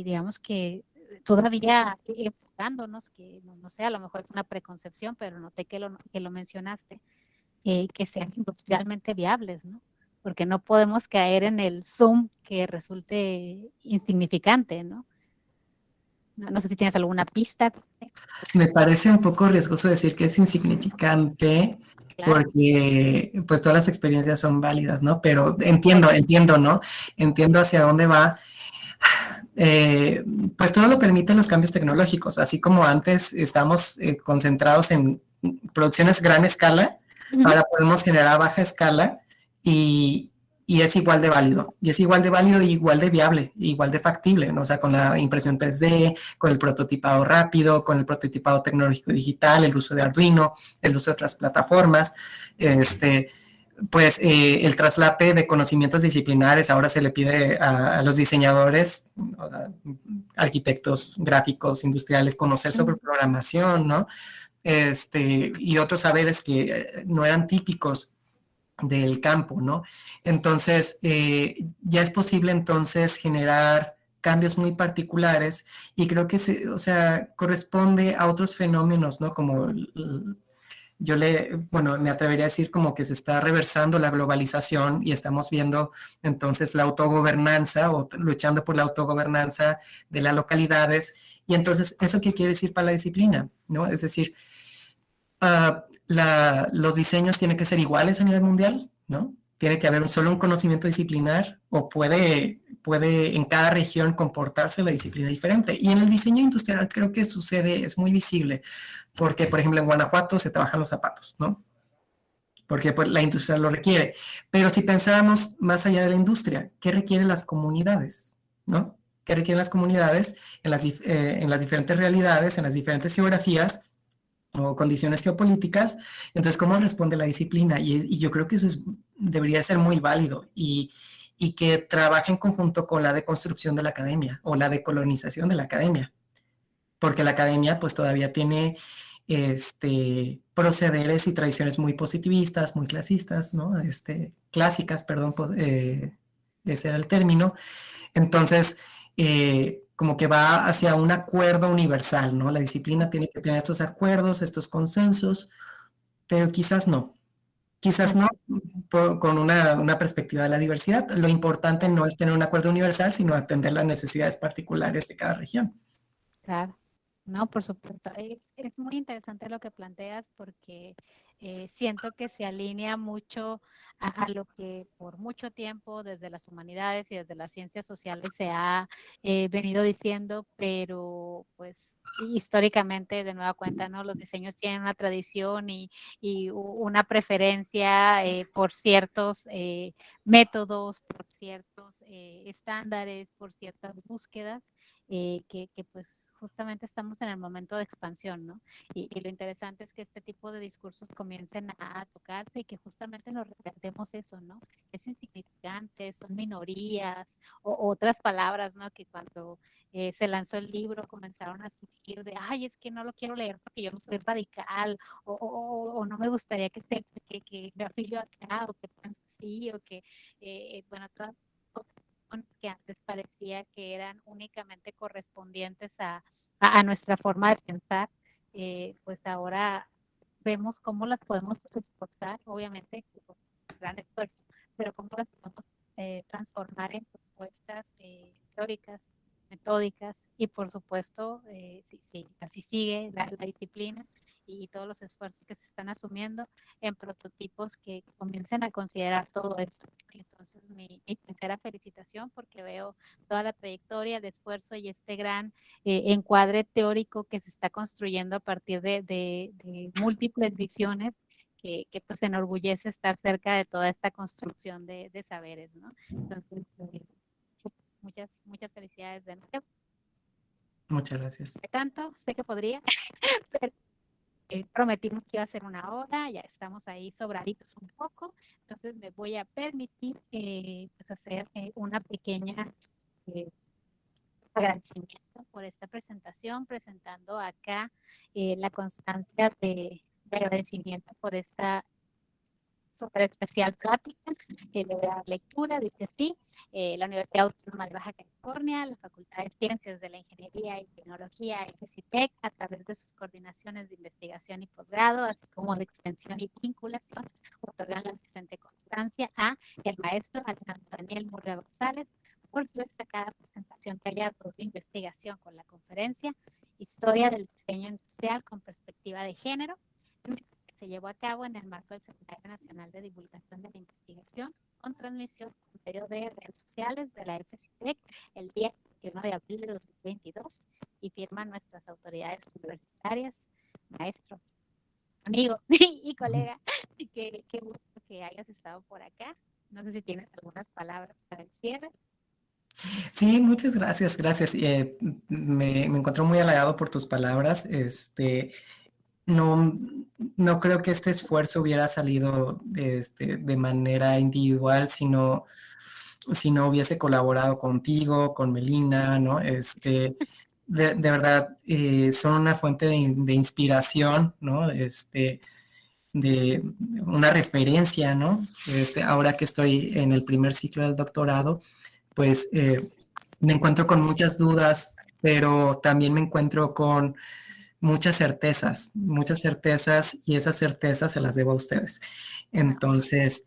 digamos que todavía enfocándonos, que no sé, a lo mejor es una preconcepción, pero noté que lo mencionaste, que sean industrialmente viables, ¿no? Porque no podemos caer en el zoom que resulte insignificante, ¿no? No sé si tienes alguna pista. Me parece un poco riesgoso decir que es insignificante, Claro. porque pues todas las experiencias son válidas, ¿no? Pero entiendo, ¿no? Entiendo hacia dónde va. Pues todo lo permiten los cambios tecnológicos, así como antes estábamos concentrados en producciones gran escala, ahora podemos generar a baja escala y, y es igual de válido, y es igual de válido y igual de viable, igual de factible, ¿no? O sea, con la impresión 3D, con el prototipado rápido, con el prototipado tecnológico digital, el uso de Arduino, el uso de otras plataformas, pues el traslape de conocimientos disciplinares ahora se le pide a los diseñadores, a arquitectos gráficos, industriales, conocer sobre programación, ¿no? Y otros saberes que no eran típicos del campo, ¿no? Entonces, ya es posible entonces generar cambios muy particulares y creo que o sea, corresponde a otros fenómenos, ¿no? Como bueno, me atrevería a decir como que se está reversando la globalización y estamos viendo entonces la autogobernanza o luchando por la autogobernanza de las localidades. Y entonces, ¿eso qué quiere decir para la disciplina? ¿No? Es decir, los diseños tienen que ser iguales a nivel mundial, ¿no? Tiene que haber solo un conocimiento disciplinar o puede en cada región comportarse la disciplina diferente. Y en el diseño industrial creo que sucede, es muy visible, porque por ejemplo en Guanajuato se trabajan los zapatos, ¿no? Porque pues, la industria lo requiere. Pero si pensáramos más allá de la industria, ¿qué requieren las comunidades? ¿No? ¿Qué requieren las comunidades en las diferentes realidades, en las diferentes geografías o condiciones geopolíticas? Entonces, ¿cómo responde la disciplina? Y yo creo que eso debería ser muy válido y que trabaje en conjunto con la deconstrucción de la academia o la decolonización de la academia, porque la academia pues todavía tiene procederes y tradiciones muy positivistas, muy clasistas, ¿no? Clásicas, perdón, ese era el término. Entonces, como que va hacia un acuerdo universal, ¿no? La disciplina tiene que tener estos acuerdos, estos consensos, pero quizás no. Quizás no con una perspectiva de la diversidad. Lo importante no es tener un acuerdo universal, sino atender las necesidades particulares de cada región. Claro, no, por supuesto. Es muy interesante lo que planteas porque siento que se alinea mucho a lo que por mucho tiempo desde las humanidades y desde las ciencias sociales se ha venido diciendo, pero pues históricamente, de nueva cuenta, ¿no? Los diseños tienen una tradición y una preferencia por ciertos métodos, por ciertos estándares, por ciertas búsquedas. Que pues justamente estamos en el momento de expansión, ¿no? Y lo interesante es que este tipo de discursos comiencen a tocarse y que justamente nos replanteemos eso, ¿no? Es insignificante, son minorías, o otras palabras, ¿no? Que cuando se lanzó el libro comenzaron a surgir de, ay, es que no lo quiero leer porque yo no soy radical, o no me gustaría que me afilio acá, o que pienso así, o que, bueno, todas que antes parecía que eran únicamente correspondientes a nuestra forma de pensar, pues ahora vemos cómo las podemos exportar, obviamente con gran esfuerzo, pero cómo las podemos transformar en propuestas teóricas, metódicas y por supuesto, si así sigue la disciplina y todos los esfuerzos que se están asumiendo en prototipos que comiencen a considerar todo esto. Entonces, mi sincera felicitación porque veo toda la trayectoria, el esfuerzo y este gran encuadre teórico que se está construyendo a partir de múltiples visiones que pues enorgullece estar cerca de toda esta construcción de saberes, ¿no? Entonces, muchas felicidades de nuevo. Muchas gracias. De tanto, sé que podría, pero prometimos que iba a ser 1 hora, ya estamos ahí sobraditos un poco, entonces me voy a permitir pues hacer una pequeña agradecimiento por esta presentación, presentando acá la constancia de agradecimiento por esta súper especial plática. Le voy a dar lectura, dice así: la Universidad Autónoma de Baja California, la Facultad de Ciencias de la Ingeniería y Tecnología FCTEC, a través de sus coordinaciones de investigación y posgrado, así como de extensión y vinculación, otorgan la presente constancia a el maestro Alejandro Daniel Murga González por su destacada presentación de hallazgos de investigación con la conferencia Historia del Diseño Industrial con Perspectiva de Género, que se llevó a cabo en el marco del Seminario Nacional de Divulgación de la Investigación, con transmisión por medio de redes sociales de la FCTEC el día 21 de abril de 2022, y firman nuestras autoridades universitarias. Maestro, amigo y colega, qué gusto que hayas estado por acá. No sé si tienes algunas palabras para el cierre. Sí, muchas gracias, gracias. Me encuentro muy halagado por tus palabras. No, no creo que este esfuerzo hubiera salido de manera individual si no hubiese colaborado contigo, con Melina, ¿no? De verdad, son una fuente de inspiración, ¿no? De una referencia, ¿no? Ahora que estoy en el primer ciclo del doctorado, pues me encuentro con muchas dudas, pero también me encuentro con muchas certezas, y esas certezas se las debo a ustedes. Entonces,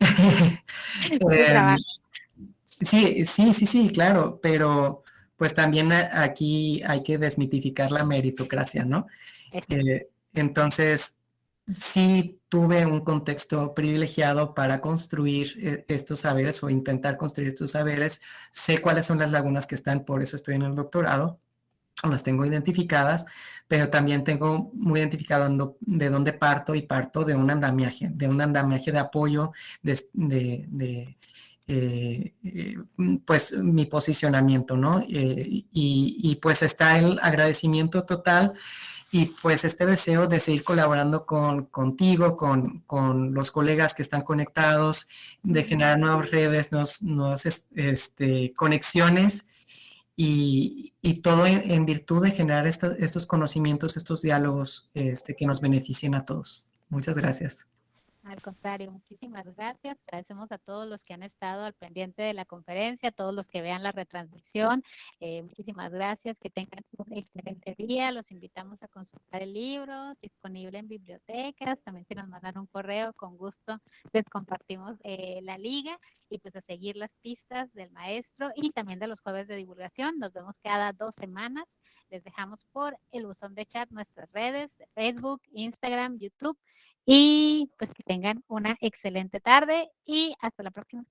sí, claro, pero pues también aquí hay que desmitificar la meritocracia, ¿no? Entonces, sí tuve un contexto privilegiado para construir estos saberes o intentar construir estos saberes. Sé cuáles son las lagunas que están, por eso estoy en el doctorado, las tengo identificadas, pero también tengo muy identificado de dónde parto, y parto de un andamiaje de apoyo, pues mi posicionamiento, ¿no? Y pues está el agradecimiento total, y pues este deseo de seguir colaborando contigo, con los colegas que están conectados, de generar nuevas redes, nuevas conexiones, y todo en virtud de generar estos conocimientos, estos diálogos que nos beneficien a todos. Muchas gracias. Al contrario, muchísimas gracias. Agradecemos a todos los que han estado al pendiente de la conferencia, a todos los que vean la retransmisión. Muchísimas gracias, que tengan un excelente día. Los invitamos a consultar el libro, disponible en bibliotecas. También si nos mandan un correo, con gusto les compartimos la liga, y pues a seguir las pistas del maestro y también de los jueves de divulgación. Nos vemos cada 2 semanas. Les dejamos por el buzón de chat nuestras redes de Facebook, Instagram, YouTube. Y pues que tengan una excelente tarde y hasta la próxima.